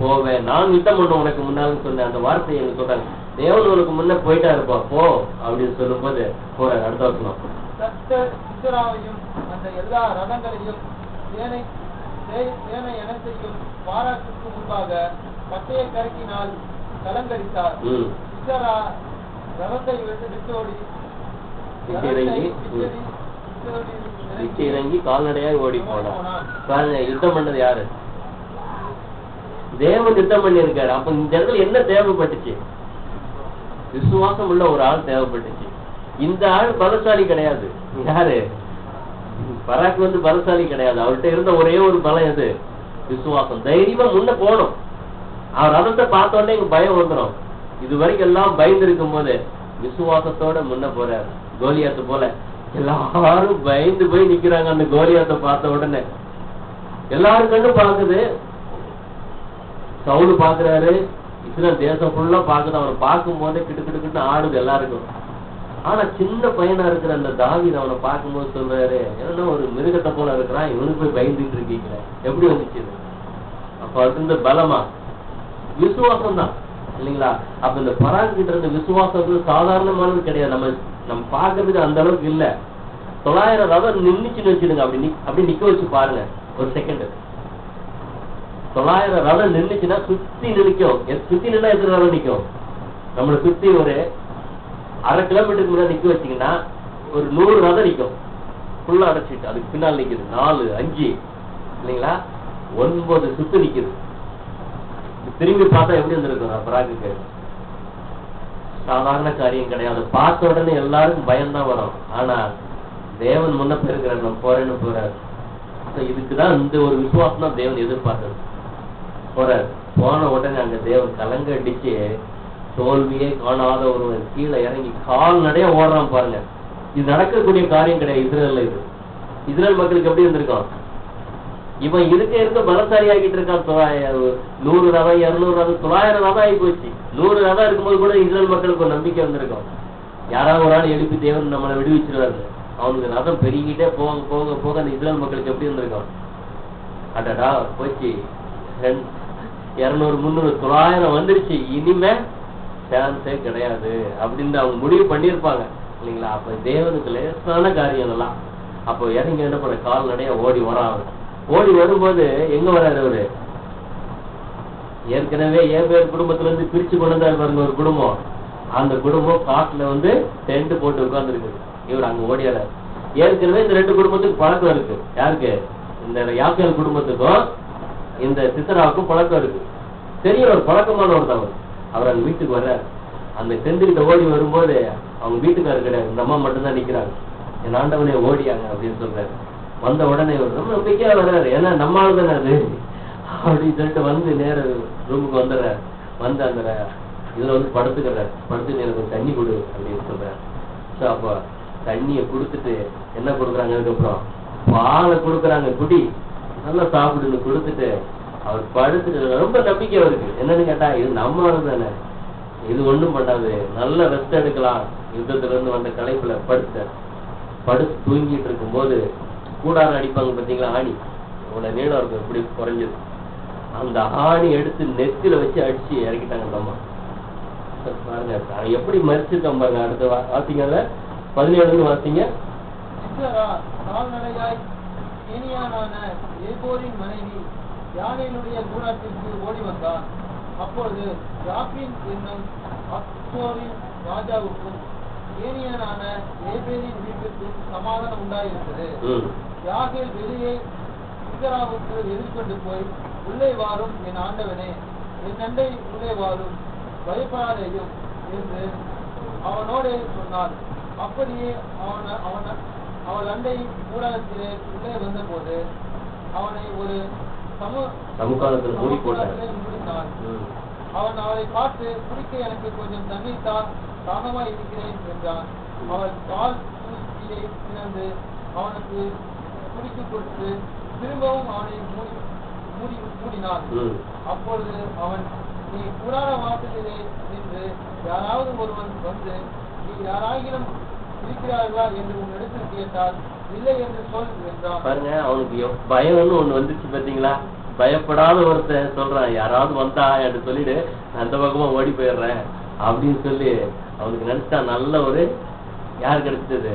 போவேன், நான் யுத்தம் பண்ண உனக்கு முன்னாலும் சொன்னேன். அந்த வார்த்தையை எங்க சொல்றாங்க, தேவன் உனக்கு முன்ன போயிட்டா இருப்பா போ அப்படின்னு சொல்லும் போது போற. அடுத்த வருஷம் கர்த்தர் சிசராவையும் அந்த எல்லா ரதங்களையும் சேனை இனத்தையும் பாராட்டுக்கு முன்பாக பட்டய கருக்கினால் கலங்கரித்தார். சிசரா ரதத்தை விட்டு பிச்சை இறங்கி கால்நடையாய் ஓடி போனான். பாருங்க, யுத்தம் பண்ணது யாரு? தேவன் யுத்தம் பண்ணி இருக்காரு. அப்ப இந்த இடத்துல என்ன தேவைப்பட்டுச்சு? விசுவாசம் உள்ள ஒரு ஆள் தேவைப்பட்டுச்சு. இந்த ஆள் பலசாலி கிடையாது. யாரு? பராக் வந்து பலசாலி கிடையாது. அவர்கிட்ட இருந்த ஒரே ஒரு பலம் எது? விசுவாசம். தைரியமா முன்ன போகணும். அவர் ரதத்தை பார்த்த உடனே எங்க பயம் வந்துடும். இது வரைக்கும் எல்லாம் பயந்து இருக்கும் போது விசுவாசத்தோட முன்ன போறாரு. கோலியாத்து போல எல்லாரும் பயந்து போய் நிக்கிறாங்க. அந்த கோலியாத்தை பார்த்த உடனே எல்லாரும் கண்ணு பாக்குது. சவுல் பாக்குறாரு, இஸ்ரேல் தேசம் ஃபுல்லா பாக்குது. அவனை பார்க்கும் போதே கிட்டு ஆடுது எல்லாருக்கும். ஆனா சின்ன பையனா இருக்கிற அந்த தாவீது அவனை பார்க்கும்போது சொல்றாரு, ஏன்னா ஒரு மிருகத்தை போல இருக்கிறான், இவனுக்கு போய் பயந்துட்டு இருக்கீங்களே, எப்படி வந்துச்சு? அப்ப அது இந்த பலமா விசுவாசம் தான் இல்லைங்களா? அப்ப இந்த பராக் கிட்ட இருந்த விசுவாசம் சாதாரணமானது கிடையாது. நம்ம பாக்குறதுக்கு அந்த அளவுக்கு இல்ல. 900 ரதம் நின்னுச்சுன்னு வச்சுடுங்க. அப்படி நிக்க வச்சு பாருங்க ஒரு செகண்ட். 900 ரதம் நின்னுச்சுன்னா சுத்தி நிற்கும். சுத்தி நின்னா எத்தனை ரதம் நிற்கும்? நம்மளை சுத்தி ஒரு 1/2 கிலோமீட்டருக்கு முன்னாடி நிக்க வச்சீங்கன்னா ஒரு 100 ரதம் நிற்கும். ஃபுல்லா அடைச்சிட்டு அதுக்கு பின்னால் நிக்குது 4, 5 இல்லைங்களா? 9 சுத்து நிக்குது. திரும்பி பார்த்தா எப்படி இருந்திருக்கும் பராக்குக்கு? சாதாரண காரியம் கிடையாது. பார்த்த உடனே எல்லாருக்கும் பயம்தான் வரும். ஆனா தேவன் முன்ன போயிருக்கிறார், நம்ம போறேன்னு போறாரு. இதுக்குதான் இந்த ஒரு விசுவாசம் தான் தேவன் எதிர்பார்த்தது. போறாரு. போன உடனே அங்க தேவன் கலங்க அடிச்சு தோல்வியே காணாத ஒருவன் கீழே இறங்கி கால்நடையா ஓடுறான். பாருங்க, இது நடக்கக்கூடிய காரியம் கிடையாது இஸ்ரேல்ல. இது இஸ்ரேல் மக்களுக்கு எப்படி இருந்திருக்கும்? இவன் இருக்க பலசாலி ஆகிட்டு இருக்கான். 100 ரதம், 200 ரதம், 900 ரதம் ஆகி போச்சு. 100 ரதம் இருக்கும்போது கூட இஸ்ரேல் மக்களுக்கு ஒரு நம்பிக்கை வந்திருக்கும். யாராவது ஒரு ஆள் எழுப்பி தேவன் நம்மளை விடுவிச்சிருவாரு. அவனுக்கு ரதம் பெருகிட்டே போக போக போக அந்த இஸ்ரேல் மக்களுக்கு எப்படி இருந்திருக்கும்? அடடா போச்சு, 200, 300, 900 வந்துருச்சு, இனிமே சான்ஸே கிடையாது அப்படின்னு அவங்க முடிவு பண்ணியிருப்பாங்க இல்லைங்களா? அப்ப தேவனுக்கு லேசான காரியம் எல்லாம். அப்போ இறங்கி என்ன பண்ண கால்நடையா ஓடி வராங்க. ஓடி வரும்போது எங்க வராரு அவரு? ஏற்கனவே ஏபேர் குடும்பத்துல இருந்து பிரிச்சு கொண்டு வந்தாரு பாருங்க ஒரு குடும்பம். அந்த குடும்பம் காட்டுல வந்து டென்ட் போட்டு உட்கார்ந்து இருக்கு. இவர் அங்க ஓடியாரு. ஏற்கனவே இந்த 2 குடும்பத்துக்கு பழக்கம் இருக்கு. யாருக்கு? இந்த யாக்கேல் குடும்பத்துக்கும் இந்த சித்தராவுக்கும் பழக்கம் இருக்கு. தெரியும், ஒரு பழக்கமானவர் தான் அவர் அங்க வீட்டுக்கு வர்றாரு. அந்த டென்ட் ஓடி வரும்போது அவங்க வீட்டுக்காரர் கிடையாது, இந்த அம்மா மட்டும்தான் நிக்கிறாங்க. என் ஆண்டவனே ஓடியாங்க அப்படின்னு சொல்றாரு. வந்த உடனே இவர் ரொம்ப நம்பிக்கையா வர்றாரு. ஏன்னா நம்ம ஆள் தானே அது அப்படின்னு சொல்லிட்டு வந்து நேர ரூமுக்கு வந்துடுறாரு. வந்து அந்த இதுல வந்து படுத்துக்கிறாரு. படுத்து எனக்கு தண்ணி கொடு அப்படின்னு சொல்றாரு. ஸோ அப்போ தண்ணியை கொடுத்துட்டு என்ன கொடுக்குறாங்க? அதுக்கப்புறம் பாலை கொடுக்குறாங்க, குடி நல்லா சாப்பிடுன்னு கொடுத்துட்டு அவர் படுத்துட்டு ரொம்ப நம்பிக்கை இருக்கு. என்னன்னு கேட்டா, இது நம்ம ஆள் தானே, இது ஒண்ணும் பண்ணாது, நல்ல ரெஸ்ட் எடுக்கலாம், யுத்தத்துல இருந்து வந்த களைப்புல படுத்து தூங்கிட்டு இருக்கும் போது கூடாரம் அடிப்பாங்க பாத்தீங்களா, ஆணி இவ்வளவு நீளம் இருக்கும், எப்படி குறைஞ்சது. அந்த ஆணி எடுத்து நெத்தில வச்சு அடிச்சு இறக்கிட்டாங்க அந்த அம்மா. பாருங்க எப்படி மறிச்சிருக்கான் பாருங்க. அடுத்த வாசிங்கல 17 வாசிங்க. கால்நடையாய் கேனியானான ஏபோரின் மனைவி யானேலுடைய கூடாரத்திற்கு ஓடி வந்தான். அப்பொழுது யாபீன் என்னும் அக்சோரின் ராஜாவுக்கும் கேனியனான ஏபேரின் வீட்டுக்கும் சமாதானம் உண்டாயிருந்தது. யாகேல் வெளியே சிசராவுக்கு எதிர்கொண்டு போய், உள்ளே வாரும் என் ஆண்டவனே, என் நண்டை உள்ளே வாரும், பயப்படாதேயும் என்று அவனோடு சொன்னான். அப்படியே அவள் அண்டை கூடாரத்திலே உள்ளே வந்த போது அவனை ஒரு சமுகாலத்தில் மூடினான். அவன் அவளை பார்த்து, குடிக்க எனக்கு கொஞ்சம் தண்ணீர் தான், தாகமாய் இருக்கிறேன் என்றான். அவள் பால் தூக்கியை திறந்து அவனுக்கு குடிக்க கொடுத்து திரும்பவும் அவனை மூடினான். அப்பொழுது அவன், நீ கூடார வாசலிலே நின்று யாராவது ஒருவன் வந்து, நீ யாராகிலும் இருக்கிறார்களா என்று உன்னிடத்தில் கேட்டால், இல்லை என்று சொல் என்றான். பாருங்க, அவனுக்கு பயம்னு ஒண்ணு வந்துச்சு பாத்தீங்களா? பயப்படாத ஒருத்தன் சொல்றான், யாராவது வந்தா என்று சொல்லிட்டு அந்த பக்கமா ஓடி போயிடுறேன் அப்படின்னு சொல்லி அவனுக்கு நினைச்சா நல்ல ஒரு யார் கிடைச்சது,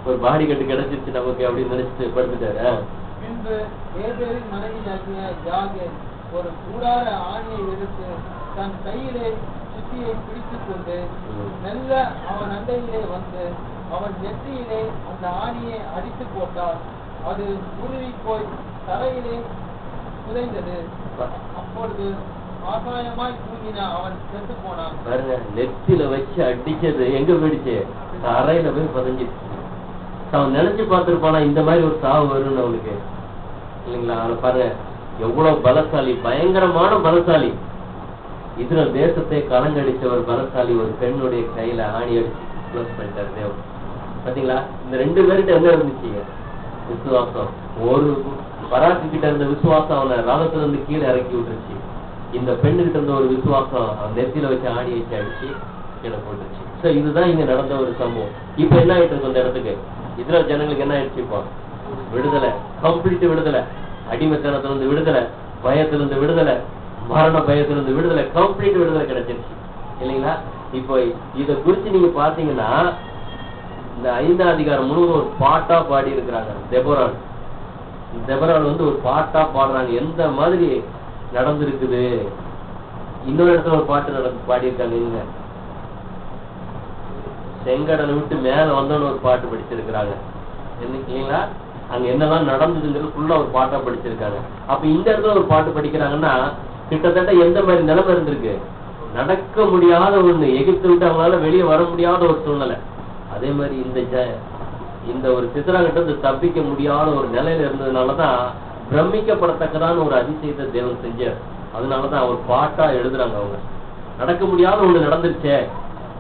ஒரு பாடி கட்டு கிடைச்சிருச்சு நமக்கு அப்படின்னு நினைச்சிட்டு படுத்துட்டாரு. பின்பு ஏபேரின் மனைவியாகிய யாகேல் ஒரு கூடார ஆணியை எடுத்து தன் கையிலே சுத்தியை பிடித்துக் கொண்டு மெல்ல அவன் அண்டையிலே வந்து அவன் நெற்றியிலே அந்த ஆணியை அடித்து போட்டார். அது உருவி போய் தரையிலே புதைந்தது. அப்பொழுது ஆகாயமாய் தூங்கின அவன் செத்து போனான். பாருங்க, நெத்தில வச்சு அடிச்சது எங்க போயிடுச்சு? தரையில போய் பதிஞ்சிடுச்சு. அவன் நினைச்சு பார்த்திருப்பானா இந்த மாதிரி ஒரு சாவு வரும்னு அவனுக்கு, இல்லைங்களா? அவனை பாருங்க, எவ்வளவு பலசாலி, பயங்கரமான பலசாலி. இஸ்ரேல் தேசத்தை கலங்கடிச்ச ஒரு பலசாலி ஒரு பெண்ணுடைய கையில ஆணி அடிச்சு க்ளோஸ் பண்ணிட்டார் தேவன். பாத்தீங்களா? இந்த 2 பேர்கிட்ட என்ன இருந்துச்சு? விசுவாசம். ஒரு பராக்கு கிட்ட இருந்த விசுவாசம் அவனை ரதத்துல இருந்து கீழே இறக்கி விட்டுருச்சு. இந்த பெண்ணுகிட்ட இருந்த ஒரு விசுவாசம் அவன் நெத்தியில வச்சு ஆணி வச்சு அடிச்சு கீழே போட்டுருச்சு. சோ இதுதான் இங்க நடந்த ஒரு சம்பவம். இப்ப என்ன ஆயிட்டு இருக்கு? அந்த இடத்துக்கு இஸ்ரேல் ஜனங்களுக்கு என்ன ஆயிடுச்சு? இப்போ விடுதலை, கம்ப்ளீட் விடுதலை. அடிமைத்தனத்திலிருந்து விடுதலை, பயத்திலிருந்து விடுதலை, மரண பயத்திலிருந்து விடுதலை, கம்ப்ளீட் விடுதலை கிடைச்சிருச்சு, இல்லைங்களா? இப்போ இத குறிச்சு நீங்க பாத்தீங்கன்னா இந்த 5ஆம் அதிகாரம் முழுவதும் ஒரு பாட்டா பாடி இருக்கிறாங்க. தெபொராள் வந்து ஒரு பாட்டா பாடுறாங்க, எந்த மாதிரி நடந்திருக்குது. இன்னொரு இடத்துல ஒரு பாட்டு பாடியிருக்காங்க. இங்க செங்கடலை விட்டு மேல வந்தோன்னு ஒரு பாட்டு படிச்சிருக்கிறாங்க, இல்லைங்களா? அங்க என்னெல்லாம் நடந்ததுங்கிறது ஃபுல்லா ஒரு பாட்டா படிச்சிருக்காங்க. அப்ப இந்த இடத்துல ஒரு பாட்டு படிக்கிறாங்கன்னா கிட்டத்தட்ட எந்த மாதிரி நிலைமை இருந்திருக்கு? நடக்க முடியாத ஒண்ணு, எகிப்து விட்டு அவங்களால வெளியே வர முடியாத ஒரு சூழ்நிலை. அதே மாதிரி இந்த ஒரு சித்ரா கிட்ட இருந்து தப்பிக்க முடியாத ஒரு நிலையில இருந்ததுனாலதான் பிரமிக்கப்படத்தக்கதான ஒரு அதிசயத்தை தேவன் செஞ்சார். அதனாலதான் அவர் பாட்டா எழுதுறாங்க. அவங்க நடக்க முடியாத ஒண்ணு நடந்துருச்சே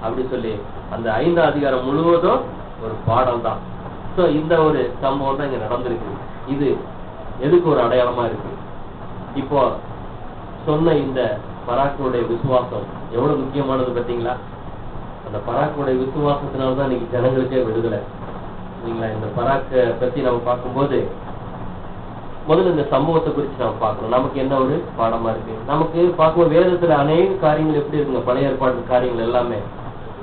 அப்படி சொல்லி அந்த 5ஆம் அதிகாரம் முழுவதும் ஒரு பாடல் தான். சோ இந்த ஒரு சம்பவம் தான் இங்க நடந்திருக்கு. இது எதுக்கு ஒரு அடையாளமா இருக்கு? இப்போ சொன்ன இந்த பராக்குடைய விசுவாசம் எவ்வளவு முக்கியமானது பார்த்தீங்களா? அந்த பராக்குடைய விசுவாசத்தினால்தான் இன்னைக்கு ஜனங்களுக்கே விடுதலை, இல்லைங்களா? இந்த பராக்கை பத்தி நம்ம பார்க்கும்போது முதல்ல இந்த சம்பவத்தை குறித்து நம்ம பார்க்கணும். நமக்கு என்ன ஒரு பாடமா இருக்கு? நமக்கு பார்க்கும்போது வேதத்துல அநேக காரியங்கள் எப்படி இருக்குங்க, பழைய ஏற்பாடு காரியங்கள் எல்லாமே.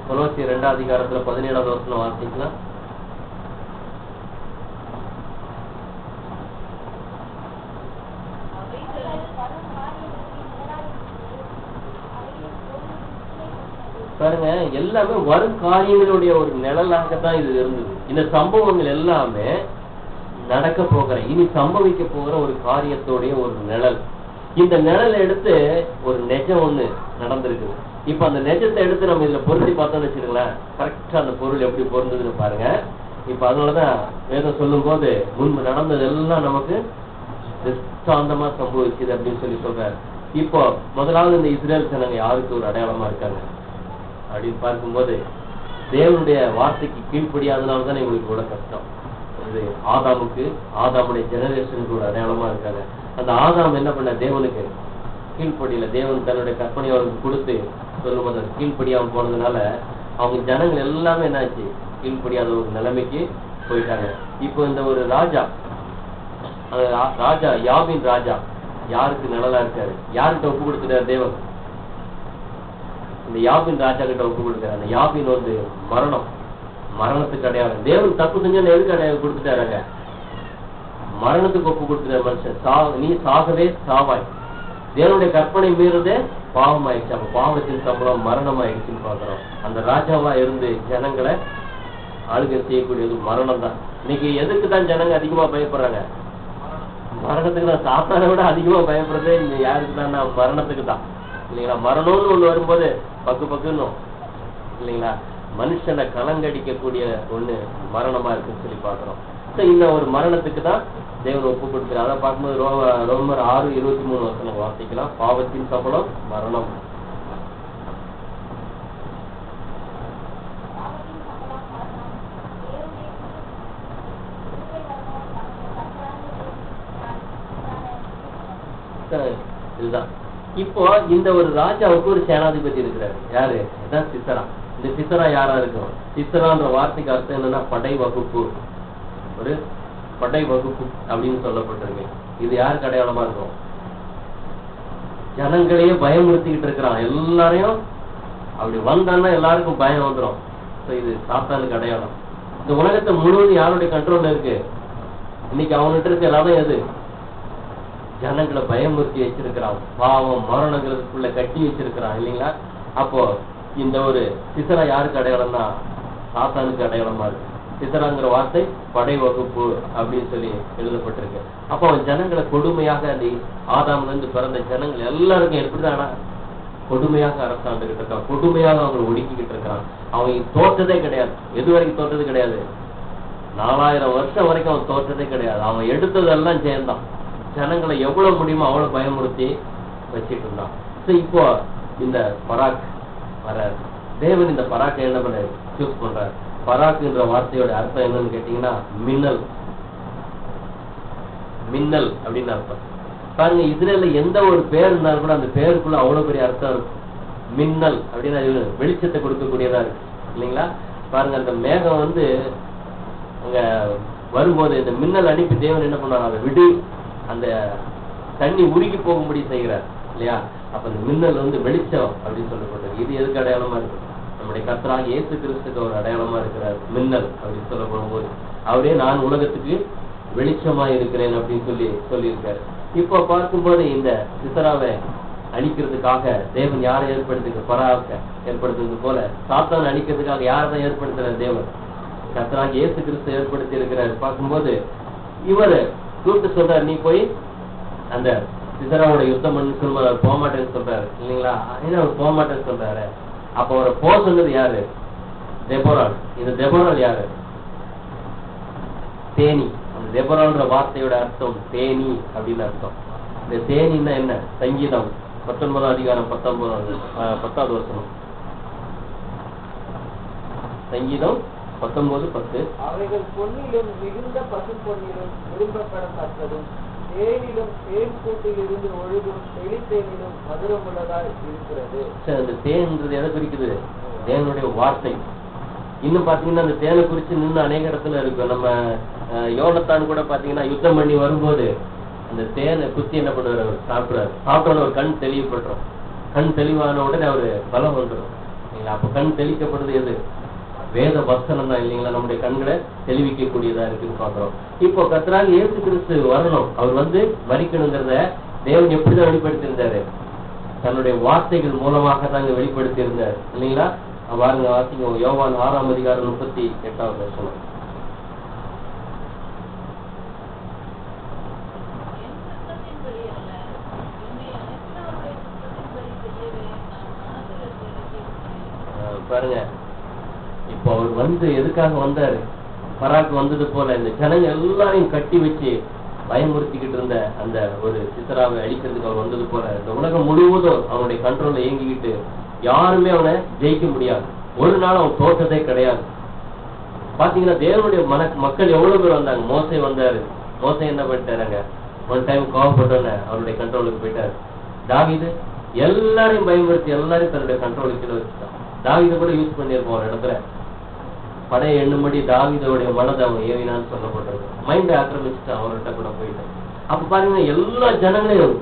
கொலோசியர் 2ஆம் அதிகாரத்துல 17ஆவது வசனம் வாசிக்கலாம். பாருங்க, எல்லாமே வரும் காரியங்களுடைய ஒரு நிழலாகத்தான் இது இருந்தது. இந்த சம்பவங்கள் எல்லாமே நடக்க போகிற, இனி சம்பவிக்க போகிற ஒரு காரியத்தோடைய ஒரு நிழல். இந்த நிழல் எடுத்து ஒரு நெஜம் ஒண்ணு நடந்திருக்கு. இப்ப அந்த நெஜத்தை எடுத்து நம்ம இதுல பொருத்தி பார்த்தோம்னு வச்சுக்கோங்களேன், கரெக்டா அந்த பொருள் எப்படி பொருந்ததுன்னு பாருங்க. இப்ப அதனாலதான் வேதம் சொல்லும் போது முன்பு நடந்தது எல்லாம் நமக்கு திஷ்டாந்தமா சம்பவிக்குது அப்படின்னு சொல்லி சொல்றாரு. இப்போ முதலாவது இந்த இஸ்ரேல் ஜனங்க யாருக்கு ஒரு அடையாளமா இருக்காங்க அப்படின்னு பார்க்கும்போது, தேவனுடைய வார்த்தைக்கு கீழ்ப்படியாதனால்தான் இவங்களுக்கு இவ்வளவு கஷ்டம். இது ஆதாமுடைய ஜெனரேஷனுக்கு ஒரு அடையாளமா இருக்காங்க. அந்த ஆதாம் என்ன பண்ண? தேவனுக்கு கீழ்ப்படியில. தேவன் தன்னுடைய கற்பனை அவருக்கு கொடுத்து சொல்லும் போது கீழ்ப்படியாம போனதுனால அவங்க ஜனங்கள் எல்லாமே என்னாச்சு? கீழ்ப்படியாத ஒரு நிலைமைக்கு போயிட்டாங்க. இப்போ இந்த ஒரு ராஜா, யாபின் ராஜா யாருக்கு நிழலா இருக்காரு? யார்கிட்ட ஒப்பு கொடுத்துட்டாரு தேவன்? இந்த யாபின் ராஜா கிட்ட ஒப்பு கொடுக்கிறார். அந்த யாபின் வந்து மரணத்துக்கு அடையாளம். தேவன் தப்பு செஞ்சு எதுக்கு அடையாளம் கொடுத்துட்டாருங்க? மரணத்துக்கு ஒப்பு கொடுத்துட்டாரு மனுஷன். நீ சாகவே சாவாய். தேவனுடைய கற்பனை மீறதே பாவம் ஆயிடுச்சு. அப்ப பாவத்தின் சம்பளம் மரணம் ஆயிடுச்சுன்னு பாக்குறோம். அந்த ராஜாவா இருந்து ஜனங்களை ஆளுகை செய்யக்கூடியது மரணம் தான். இன்னைக்கு எதுக்கு தான் ஜனங்க அதிகமா பயப்படுறாங்க? மரணத்துக்கு தான். சாத்தானை விட அதிகமா பயப்படுறதே இங்க யாருக்கு தான்? மரணத்துக்கு தான், இல்லைங்களா? மரணம்னு ஒண்ணு வரும்போது பக்குன்னு, இல்லைங்களா? மனுஷனை கலங்கடிக்கக்கூடிய ஒண்ணு மரணமா இருக்குன்னு சொல்லி பாக்குறோம். இந்த ஒரு மரணத்துக்கு தான் தேவன் ஒப்பு கொடுக்கிறார். அதை பார்க்கும்போது ரோமர் 6:23 வாசிக்கலாம். பாவத்தின் சம்பளம் மரணம். இதுதான். இப்போ இந்த ஒரு ராஜாவுக்கு ஒரு சேனாதிபதி இருக்கிறாரு. யாரு? இதான் சிசரா. இந்த சிசரா யாரா இருக்கும்? சிசரான்ற வார்த்தைக்கு அர்த்தம் என்னன்னா படை வகுப்பு. ஒரு படை வகுப்பு அப்படின்னு சொல்லப்பட்டிருக்கு. இது யாருக்கு அடையாளமா இருக்கும்? ஜனங்களையே பயமுறுத்திக்கிட்டு இருக்கிறான். எல்லாரையும் அப்படி வந்தான்னா எல்லாருக்கும் பயம் வந்துடும். இது சாத்தானுக்கு அடையாளம். இந்த உலகத்தை முழுவதும் யாருடைய கண்ட்ரோல்ல இருக்கு? இன்னைக்கு அவன்கிட்ட இருக்க எல்லாரும் எது? ஜனங்களை பயமுறுத்தி வச்சிருக்கிறான். பாவம் மரணங்களுக்குள்ள கட்டி வச்சிருக்கிறான், இல்லைங்களா? அப்போ இந்த ஒரு சிசரா யாருக்கு அடையாளம்னா சாத்தானுக்கு அடையாளமா இருக்கு. சிசராங்கிற வார்த்தை படை வகுப்பு அப்படின்னு சொல்லி எழுதப்பட்டிருக்கு. அப்போ அவன் ஜனங்களை கொடுமையாக, அந்த ஆதாம்ல இருந்து பிறந்த ஜனங்கள் எல்லாருக்கும் எப்படிதானா கொடுமையாக அரசாண்டுகிட்டு இருக்கான், கொடுமையாக அவங்களை ஒடுக்கிக்கிட்டு இருக்கான். அவன் தோற்றதே கிடையாது. எது வரைக்கும் தோற்றது கிடையாது? 4000 வருஷம் வரைக்கும் அவன் தோற்றதே கிடையாது. அவன் எடுத்ததெல்லாம் சேர்ந்தான். ஜனங்களை எவ்வளவு முடியுமோ அவ்வளவு பயமுறுத்தி வச்சுட்டு இருந்தான். இப்போ இந்த பராக் வர்றாரு. தேவன் இந்த பராக்கை என்ன பண்ண சூஸ் பண்றாரு. பராக்குன்ற வார்த்தையோட அர்த்தம் என்னன்னு கேட்டீங்கன்னா மின்னல். மின்னல் அப்படின்னு அர்த்தம். பாருங்க, இஸ்ரேல்ல எந்த ஒரு பேர் இருந்தாலும் கூட அந்த பேருக்குள்ள அவ்வளவு பெரிய அர்த்தம் இருக்கும். மின்னல் அப்படின்னா வெளிச்சத்தை கொடுக்கக்கூடியதா இருக்கு இல்லைங்களா? பாருங்க, அந்த மேகம் வந்து அங்க வரும்போது இந்த மின்னல் அனுப்பி தேவன் என்ன பண்ணார், அதை விடு அந்த தண்ணி உருகி போகும்படி செய்கிறார் இல்லையா? அப்ப அந்த மின்னல் வந்து வெளிச்சம் அப்படின்னு சொல்லப்பட்டது. இது எதுக்கு அடையாளமா இருக்கு? நம்முடைய கர்த்தராகிய இயேசு கிறிஸ்துக்கு ஒரு அடையாளமா இருக்கிறார் மின்னல் அப்படின்னு சொல்லப்படும் போது. அவரே நான் உலகத்துக்கு வெளிச்சமா இருக்கிறேன் அப்படின்னு சொல்லியிருக்காரு. இப்ப பார்க்கும்போது இந்த சிசராவை அழிக்கிறதுக்காக தேவன் யாரை ஏற்படுத்தி, பராக்க ஏற்படுத்துறது போல சாத்தான் அழிக்கிறதுக்காக யாரைதான் ஏற்படுத்துற தேவன்? கர்த்தராகிய இயேசு கிறிஸ்து ஏற்படுத்தி இருக்கிறார். பார்க்கும்போது இவர் கூப்பிட்டு சொல்றாரு, நீ போய் அந்த சிசராவோட யுத்தம் பண்ணி சொல்லும்போது அவர் போக மாட்டேன்னு சொல்றாரு இல்லைங்களா? ஏன்னா அவர் போக மாட்டேன்னு சொல்றாரு. அப்ப அவரை போக சொன்னது யாரு? தெபோராள். இந்த தெபோராள் யாரு? தேனி. அந்த தெபோராள்ன்ற வார்த்தையோட அர்த்தம் தேனி அப்படின்னு அர்த்தம். இந்த தேனின்னா என்ன? சங்கீதம் 19 அதிகாரம் 10வது வசனம். சங்கீதம் 19:10. அவைகள் பொன்னிலும் மிகுந்த பசு பொன்னிலும் விரும்பப்படத்தக்கதும் தேனிலும் தேன் கூட்டில் இருந்து ஒழுகும் தெளித்தேனிலும் மதுரமுள்ளதாய் இருக்கிறது. அந்த தேன்ன்றது எதை குறிக்குது? தேவனுடைய வார்த்தை. இன்னும் பாத்தீங்கன்னா அந்த தேனை குறிச்சு நின்று அநேக இடத்துல இருக்கும். நம்ம யோனத்தான் கூட பாத்தீங்கன்னா யுத்தம் பண்ணி வரும்போது அந்த தேனை குத்தி என்ன பண்ணுவார், அவர் சாப்பிடுறாரு. சாப்பிட்டோன்னு ஒரு கண் தெளிவுபட்டுரும். கண் தெளிவான உடனே அவரு பலம் வந்துடும் இல்லைங்களா? அப்ப கண் தெளிக்கப்படுறது எது? வேத வசனம் தான் இல்லைங்களா? நம்முடைய கண்களை தெளிவிக்கக்கூடியதா இருக்குன்னு பாக்குறோம். இப்போ கர்த்தராகிய இயேசு கிறிஸ்து வரணும், அவர் வந்து மரிக்கணுங்கிறத தேவன் எப்படிதான் வெளிப்படுத்தியிருந்தாரு? தன்னுடைய வார்த்தைகள் மூலமாக தாங்க வெளிப்படுத்தி இருந்தார் இல்லைங்களா? பாருங்க, வாசிங்க யோவான் 6ஆம் அதிகாரம் 38வது வசனம். பாருங்க, இப்போ அவர் வந்து எதுக்காக வந்தாரு? பராக்கு வந்தது போல இந்த ஜனங்க எல்லாரையும் கட்டி வச்சு பயமுறுத்திக்கிட்டு இருந்த அந்த ஒரு சிசராவை அழிக்கிறதுக்கு அவர் வந்தது போல இந்த உலகம் முழுவதும் அவனுடைய கண்ட்ரோல்ல இயங்கிக்கிட்டு யாருமே அவனை ஜெயிக்க முடியாது. ஒரு நாள் அவன் தோற்றதே கிடையாது. பாத்தீங்கன்னா தேவனுடைய மக்கள் எவ்வளவு பேர் வந்தாங்க. மோசே வந்தாரு. மோசே என்ன பண்ணிட்டாருங்க, ஒன் டைம் கோவப்பட்டோன்னு அவருடைய கண்ட்ரோலுக்கு போயிட்டாரு. தாவீது எல்லாரையும் பயமுறுத்தி எல்லாரையும் தன்னுடைய கண்ட்ரோலுக்கு கீழே வச்சுட்டான். தாவீதை கூட யூஸ் பண்ணியிருப்போம் ஒரு இடத்துல. படையை எண்ணும்படி தாவீதோடைய மனதை அவன் ஏவினான்னு சொல்லப்பட்டது. மைண்டை ஆக்கிரமிச்சுட்டு அவர்கிட்ட கூட போயிட்டான். அப்ப பாருங்க, எல்லா ஜனங்களையும்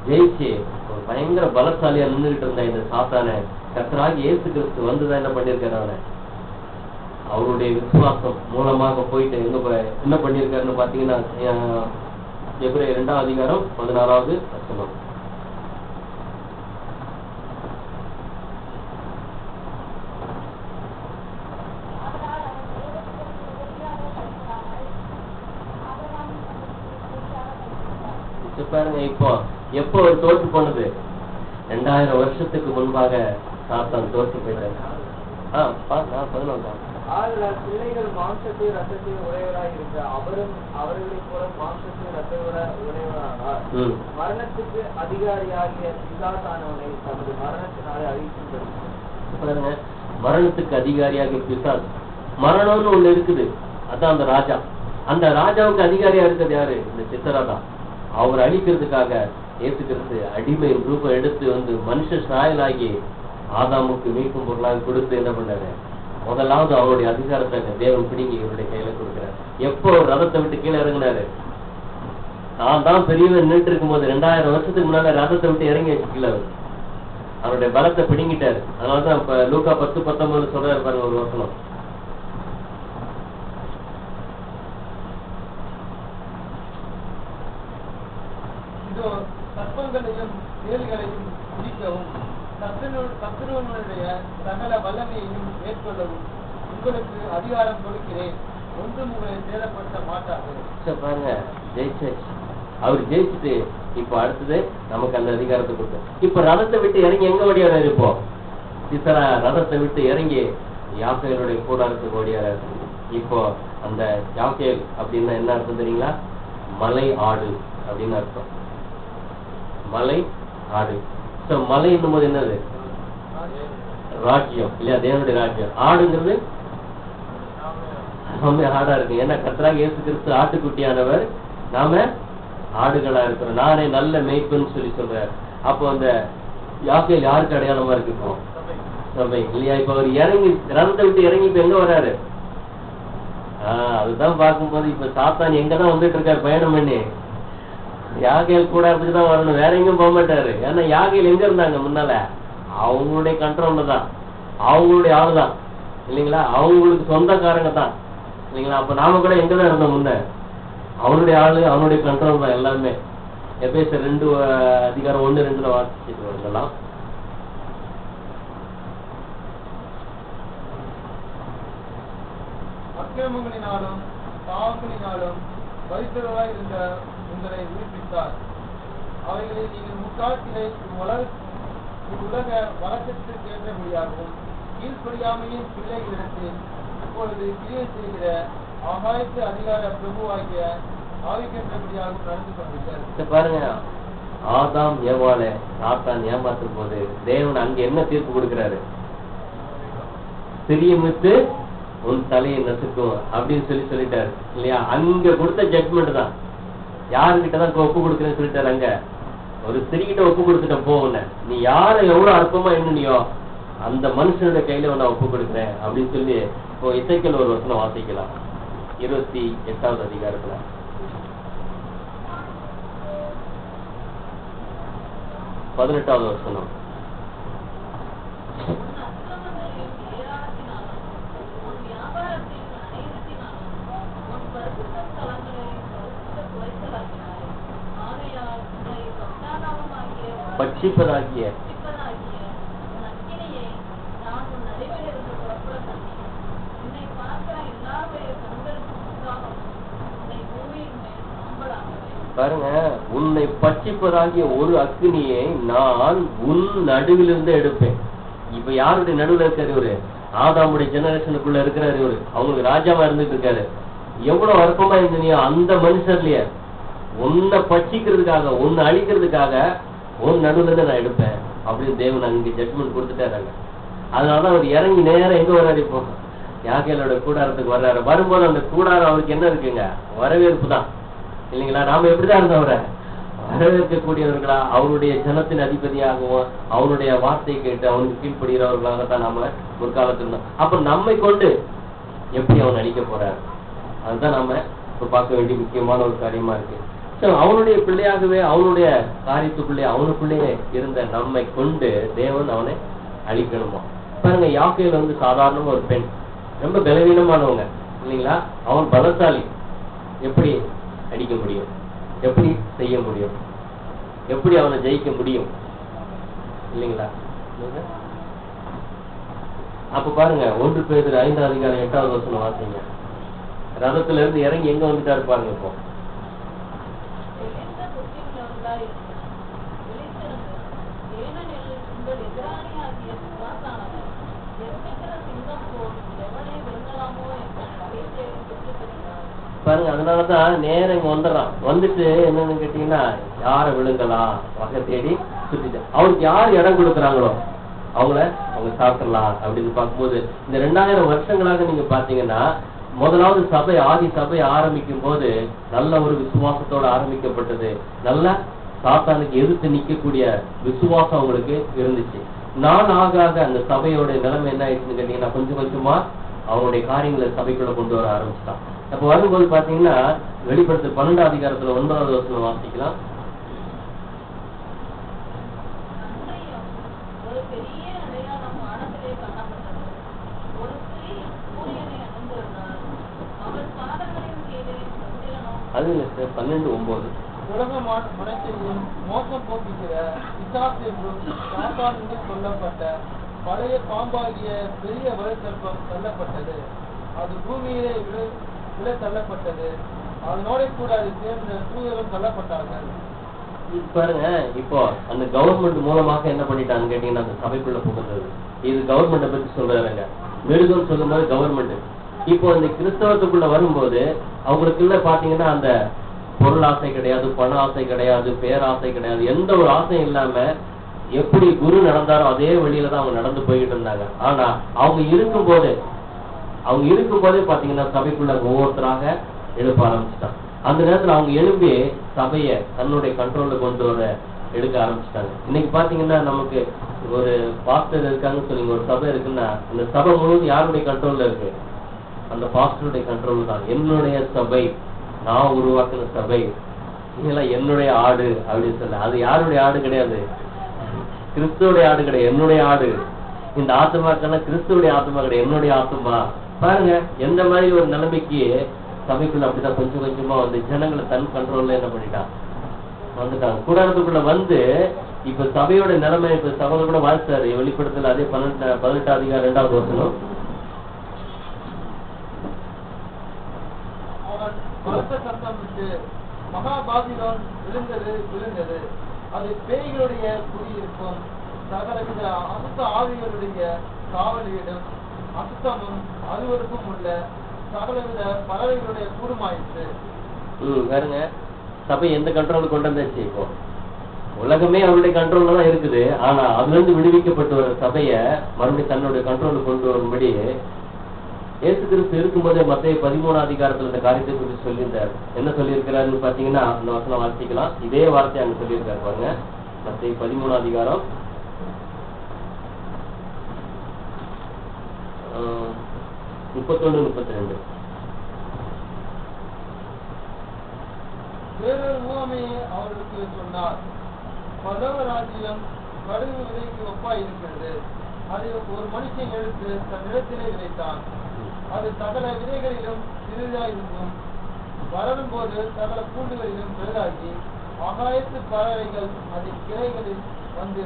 ஜெயிச்சு ஒரு பயங்கர பலசாலியா நின்றுகிட்டு இருந்த இந்த சாத்தானை கர்த்தராகிய இயேசு கிறிஸ்து வந்துதான் என்ன பண்ணிருக்காரு, அவனை அவருடைய விசுவாசம் மூலமாக போயிட்டு என்ன பண்ணிருக்காருன்னு பாத்தீங்கன்னா எபிரேயர் 2ஆம் அதிகாரம் 16வது வசனம். பாருங்க, இப்போ எப்போ ஒரு தோற்று போனது? 2000 வருஷத்துக்கு முன்பாக சாத்தான் தோற்று போயிட்டாரு. 11. ஆதலால் பிள்ளைகள் மாம்சத்தையும் ரத்தத்தையும் உடையவராய் இருக்க அவரும் அவர்களை போல மாம்சத்தையும் ரத்தத்தோட உடையவரானார். மரணத்துக்கு அதிகாரியாகிய பிசாசானவனை தமது மரணத்தினாலே அழிக்கின்றது. பாருங்க, மரணத்துக்கு அதிகாரியாகிய பிசாஸ். மரணம்னு ஒண்ணு இருக்குது, அதான் அந்த ராஜா. அந்த ராஜாவுக்கு அதிகாரியா இருக்கிறது யாரு? இந்த சிசரா தான். அவர் அழிக்கிறதுக்காக இயேசு கிறிஸ்து அடிமை ரூபம் எடுத்து வந்து மனுஷ சாயலாகி ஆதாமுக்கு மீட்கும் பொருளாக கொடுத்து என்ன பண்ணாரு? முதலாவது அவருடைய அதிகாரத்தை தேவன் பிடிங்கி இவருடைய கையில கொடுக்கிறார். எப்போ ரதத்தை விட்டு கீழே இறங்கினாரு? நான் தான் பெரியவன் நின்று இருக்கும் போது 2000 வருஷத்துக்கு முன்னால ரதத்தை விட்டு இறங்கி வச்சுக்கல. அவருடைய பலத்தை பிடிங்கிட்டாரு. அதனாலதான் இப்ப லூக்கா 10:19 சொல்றாரு பாருங்க ஒரு வசனம். சர்ப்பங்களையும் தேள்களையும் பிடிக்கவும் சத்துருவனுடைய சகல வல்லமையையும் மேற்கொள்ளவும் உங்களுக்கு அதிகாரம் கொடுக்கிறேன், ஒன்றும் உங்களை சேதப்படுத்த மாட்டாது. பாருங்க, ஜெயிச்சாச்சு. அவர் ஜெயிச்சுட்டு இப்ப அடுத்தது நமக்கு அந்த அதிகாரத்தை கொடுத்து, இப்ப ரதத்தை விட்டு இறங்கி எங்க ஓடியாரு? இப்போ சிசரா ரதத்தை விட்டு இறங்கி யாக்கேலுடைய கூடாரத்துக்கு ஓடியாரு. இப்போ அந்த யாக்கேல் அப்படின்னா என்ன அர்த்தம் தெரியுங்களா? மலை ஆடு அப்படின்னு அர்த்தம். மலை ஆடு. மலை என்னும் போது என்னது? ராஜ்யம் இல்லையா? தேவனுடைய ராஜ்யம். ஆடுங்கிறது நம்ம ஆடா இருக்கு. ஏன்னா கர்த்தராகிய இயேசு கிறிஸ்து ஆட்டுக்குட்டியானவர், நாம ஆடுகளா இருக்கிறோம். நானே நல்ல மேய்ப்பன்னு சொல்லி சொல்றாரு. அப்போ அந்த யாக்கேல் யாருக்கு அடையாளமா இருக்கு? இப்போ சபை இல்லையா? இப்ப அவர் இறங்கி ரதத்தை விட்டு இறங்கி இப்ப எங்க வர்றாரு? அதுதான் பார்க்கும்போது இப்ப சாத்தான் எங்கதான் வந்துட்டு இருக்காரு பயணம் பண்ணி? யாகேல் கூட தான் வரணும், வேற எங்கேயும் போக மாட்டாரு. ஏன்னா யாகேல் எங்க இருந்தாங்க முன்னால? அவங்களுடைய கண்ட்ரோல்ல தான், அவங்களுடைய ஆளுதான் இல்லைங்களா? அவங்களுக்கு சொந்தக்காரங்க தான் இல்லைங்களா? அப்ப நாம கூட எங்கதான் இருந்தோம் முன்ன? அவனுடைய ஆளு, அவனுடைய கண்ட்ரோல் தான் எல்லாமே. எபேசியர் 2:1-2 வாசிச்சுட்டு வரலாம். அக்கிரமங்களினாலும் பாவங்களினாலும் பரிசுத்தராய் இருந்த உங்களை உயிர்ப்பித்தார். அவைகளை நீங்கள் முற்காலத்திலே இவ்வுலக வழக்கத்திற்கு ஏற்றபடியாகவும் கீழ்ப்படியாமையின் பிள்ளைகளிடத்தில் இப்பொழுது கிரியை செய்கிற ஆகாயத்து அதிகார பிரபுவாகிய ஆவிக்கேற்றபடியாகவும் நடந்து கொண்டீர்கள். பாருங்க, ஆதாம் ஏவாளை சாத்தான் ஏமாற்றும் போது தேவன் அங்க என்ன தீர்ப்பு கொடுக்கிறாரு? சிறியமிட்டு உன் தலையை நசுக்கும் அப்படின்னு சொல்லிட்டாரு இல்லையா? அங்க கொடுத்த ஜட்மெண்ட் தான். யாருக்கிட்டதான் ஒப்பு கொடுக்குறேன்னு சொல்லிட்டாரு. அங்க ஒரு ஸ்திரீகிட்ட ஒப்பு கொடுத்துட்ட போன, நீ யாரை எவ்வளவு அற்பமா எண்ணியோ அந்த மனுஷனுடைய கையில நான் ஒப்பு கொடுக்குறேன் அப்படின்னு சொல்லி இப்போ இசைக்கல் ஒரு வசனம் வாசிக்கலாம். 28வது அதிகாரத்துல 18வது வசனம். பட்சிப்பதாகிய பாருங்க, உன்னை பட்சிப்பதாகிய ஒரு அக்னியை நான் உன் நடுவிலிருந்து எடுப்பேன். இப்ப யாருடைய நடுவில் இருக்காரு? இவரு ஆதாமுடைய ஜெனரேஷனுக்குள்ள இருக்கிறாரு. இவரு அவங்களுக்கு ராஜாவா இருந்துட்டு இருக்காரு. எவ்வளவு அற்பமா இருந்தீங்க அந்த மனுஷர்லயே உன்னை பட்சிக்கிறதுக்காக, உன்னை அழிக்கிறதுக்காக உன் நடுவுல இருந்து நான் எடுப்பேன் அப்படின்னு தேவன் அங்க ஜட்மெண்ட் கொடுத்துட்டாரு. அதனாலதான் அவர் இறங்கி நேரம் எங்க வர்றாரு? இப்போ யாக்கேலோட கூடாரத்துக்கு வர்றாரு. வரும்போது அந்த கூடாரம் அவருக்கு என்ன இருக்குங்க? வரவேற்பு தான் இல்லைங்களா? நாம எப்படிதான் இருந்தோம்? அவரை வரவேற்கக்கூடியவர்களா, அவருடைய ஜனத்தின் அதிபதியாகவும் அவனுடைய வார்த்தையை கேட்டு அவனுக்கு கீழ்படுகிறவர்களாகத்தான் நாம ஒரு காலத்துல இருந்தோம். அப்ப நம்மை கொண்டு எப்படி அவன் அழிக்க போறாரு? அதுதான் நாம இப்ப பார்க்க வேண்டிய முக்கியமான ஒரு காரியமா இருக்கு. அவனுடைய பிள்ளையாகவே, அவனுடைய காரியத்துக்குள்ளே, அவனுக்குள்ளேயே இருந்த நம்மை கொண்டு தேவன் அவனை அழிக்கணுமா? பாருங்க, யாக்கேல் வந்து சாதாரண ஒரு பெண், ரொம்ப பலவீனமானவங்க இல்லைங்களா? அவன் பலசாலி. எப்படி அடிக்க முடியும்? எப்படி செய்ய முடியும்? எப்படி அவனை ஜெயிக்க முடியும்? இல்லைங்களா? அப்ப பாருங்க, 1 பேதுரு 5வது அதிகாரம் 8வது வசனம் வாசிங்க. ரதத்துல இருந்து இறங்கி எங்க வந்துட்டாரு பாருங்க. இப்போ பாருங்க, அதனாலதான் நேரம் இங்க வந்துடுறான். வந்துட்டு என்னன்னு கேட்டீங்கன்னா, யாரை விழுங்கலாம் வகை தேடி சுத்திட்டு அவருக்கு யார் இடம் கொடுக்குறாங்களோ அவங்க சாப்பிடலாம் அப்படின்னு பார்க்கும்போது, இந்த 2000 வருஷங்களாக நீங்க பாத்தீங்கன்னா, முதலாவது சபை, ஆதி சபை ஆரம்பிக்கும் போது நல்ல ஒரு விசுவாசத்தோட ஆரம்பிக்கப்பட்டது. நல்ல சாத்தானுக்கு எதிர்த்து நிக்கக்கூடிய விசுவாசம் அவங்களுக்கு இருந்துச்சு. நாள் ஆக ஆக அந்த சபையோட நிலைமை என்ன ஆயிடுச்சுன்னு கேட்டீங்கன்னா, கொஞ்சம் கொஞ்சமா அவங்களுடைய காரியங்களை சபைக்குள்ள கொண்டு வர ஆரம்பிச்சுட்டான். அப்ப வரும்போது பாத்தீங்கன்னா, வெளிப்படுத்த 12வது அதிகாரத்துல 9வது வசனம் வாசிக்கலாம். அது இல்ல சார், 12:9. உலக மனத்தையும் மோசம் போக்குகிற பிசாசு என்றும் சாத்தான் என்று சொல்லப்பட்ட பழைய பாம்பாகிய பெரிய வலுசர்ப்பம் சொல்லப்பட்டது. அது பூமியிலே விலை தள்ளப்பட்டது. அதனோட கூட அதை சேர்ந்த தூதரும் தள்ளப்பட்டார்கள். பாருங்க, இப்போ அந்த கவர்மெண்ட் மூலமாக என்ன பண்ணிட்டான்னு கேட்டீங்கன்னா அந்த சபைக்குள்ள புகுந்தது. இது கவர்மெண்ட்டை பத்தி சொல்றாருங்க. மிருகம் சொல்லும் போது கவர்மெண்ட். இப்போ இந்த கிறிஸ்தவத்துக்குள்ள வரும்போது அவங்களுக்குள்ள பாத்தீங்கன்னா அந்த பொருள் ஆசை கிடையாது, பண ஆசை கிடையாது, பேராசை கிடையாது, எந்த ஒரு ஆசையும் இல்லாம எப்படி குரு நடந்தாரோ அதே வழியில தான் அவங்க நடந்து போய்கிட்டு இருந்தாங்க. ஆனா அவங்க இருக்கும்போதே பாத்தீங்கன்னா சபைக்குள்ள ஒவ்வொருத்தராக எழுப்ப ஆரம்பிச்சுட்டாங்க. அந்த நேரத்துல அவங்க எழுப்பி சபையை தன்னுடைய கண்ட்ரோல்ல கொண்டு வர எடுக்க ஆரம்பிச்சுட்டாங்க. இன்னைக்கு பாத்தீங்கன்னா நமக்கு ஒரு பாஸ்டர் இருக்காங்கன்னு சொல்லி ஒரு சபை இருக்குன்னா அந்த சபை முழுவதும் யாருடைய கண்ட்ரோல்ல இருக்கு? அந்த பாஸ்டருடைய கண்ட்ரோல் தான். என்னுடைய சபை, நான் உருவாக்குன சபை, இதெல்லாம் என்னுடைய ஆடு அப்படின்னு சொல்ல. அது யாருடைய ஆடு கிடையாது, கிறிஸ்துவோடைய ஆடு கிடையாது, என்னுடைய ஆடு. இந்த ஆத்மாக்கெல்லாம் கிறிஸ்துவோடைய ஆத்மா கிடையாது, என்னுடைய ஆத்மா. பாருங்க எந்த மாதிரி ஒரு நிலைமைக்கு சபைக்குள்ள அப்படிதான் கொஞ்சம் கொஞ்சமா வந்து ஜனங்களை தன் கண்ட்ரோல்ல என்ன பண்ணிட்டான் வந்துட்டாங்க. கூடாரத்துக்குள்ள வந்து இப்ப சபையோட நிலைமை இப்ப சபை கூட வாழ்த்தாரு வெளிப்படுத்தல. அதே 18 அதிகாரம் 2வது வசனம். மகாபாபிலோன் விழுந்தது. அது பேய்களுடைய குடியிருப்பும் சகலவித அசுத்த ஆவிகளுடைய காவலியிடும் அசுத்தமும் அருவருப்பும் உள்ள சகலவித பறவைகளுடைய கூடுமாயிற்று. பாருங்க சபை எந்த கண்ட்ரோல் கொண்டு வந்தாச்சு? இப்போ உலகமே அவருடைய கண்ட்ரோல்ல தான் இருக்குது. ஆனா அதுல இருந்து விடுவிக்கப்பட்ட ஒரு சபைய மறுபடியும் தன்னுடைய கண்ட்ரோல் கொண்டு வரும்படி இயேசு கிறிஸ்து இருக்கும்போதே மத்தேயு 13 அதிகாரத்துல இந்த காரியத்தை குறித்து சொல்லியிருந்தார். என்ன சொல்லியிருக்கிறாருன்னு பாத்தீங்கன்னா அந்த வசனம் வாசிக்கலாம். இதே வார்த்தை அங்க சொல்லியிருக்காரு பாருங்க. மத்தேயு 13 அதிகாரம் 31-32. வேறொரு உவமையை அவர்களுக்கு சொன்னார். பரலோக ராஜ்யம் கடுகு விதைக்கு ஒப்பாய் இருக்கிறது. அதை ஒரு மனுஷன் எடுத்து தன் இடத்திலே விதைத்தான். அது சகல விதைகளிலும் சிறிதாயிருந்தும் வளரும் போது சகல பூண்டுகளிலும் பெரிதாகி ஆகாயத்து பறவைகள் அதன் கிளைகளில் வந்து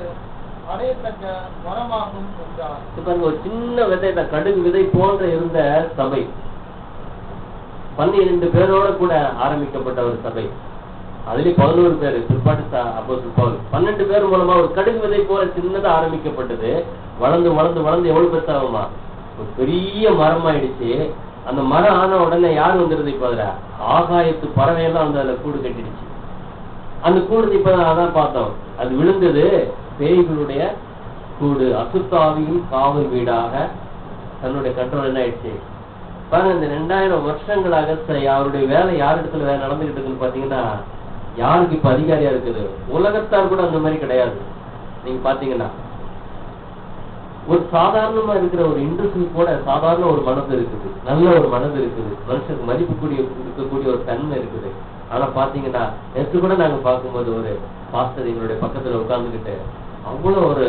அடையத்தக்க மரமாகும் என்றார். ஒரு சின்ன விதை தான், கடுகு விதை போன்ற இருந்த சபை 12 பேரோட கூட ஆரம்பிக்கப்பட்ட ஒரு சபை. அதுலயும் 11 பேர் பிற்பாட்டு அப்போஸ்தலர் பவுல். 12 பேர் மூலமா ஒரு கடுகு விதை போல சின்னதா ஆரம்பிக்கப்பட்டது. வளர்ந்து வளர்ந்து வளர்ந்து எவ்வளவு பெருசாகுமா, ஒரு பெரிய மரம் ஆயிடுச்சு. அந்த மரம் ஆன உடனே யாரு வந்துருது? இப்ப அதுல ஆகாயத்து பறவையெல்லாம் வந்து அதுல கூடு கட்டிடுச்சு. அந்த கூடு இப்ப அதான் பார்த்தோம், அது விழுந்தது பேய்களுடைய கூடு, அசுத்தாவியின் காவல் வீடாக தன்னுடைய கண்ட்ரோல் என்ன ஆயிடுச்சு பாருங்க. இந்த 2000 வருஷங்களாக அவருடைய வேலை யார் இடத்துல வேலை நடந்துகிட்டு இருக்குன்னு பாத்தீங்கன்னா யாருக்கு இப்ப அதிகாரியா இருக்குது? உலகத்தார் கூட அந்த மாதிரி கிடையாது. நீங்க பாத்தீங்கன்னா ஒரு சாதாரணமா இருக்கிற ஒரு இண்டஸ்ட்ரி கூட சாதாரண ஒரு மனது இருக்குது, நல்ல ஒரு மனது இருக்குது, மனுஷனுக்கு மதிப்பு இருக்கக்கூடிய ஒரு தன்மை இருக்குது. ஆனா பாத்தீங்கன்னா நேற்று கூட நாங்க பார்க்கும்போது ஒரு பாஸ்டர் எங்களுடைய பக்கத்துல உட்கார்ந்துகிட்டு அவ்வளவு ஒரு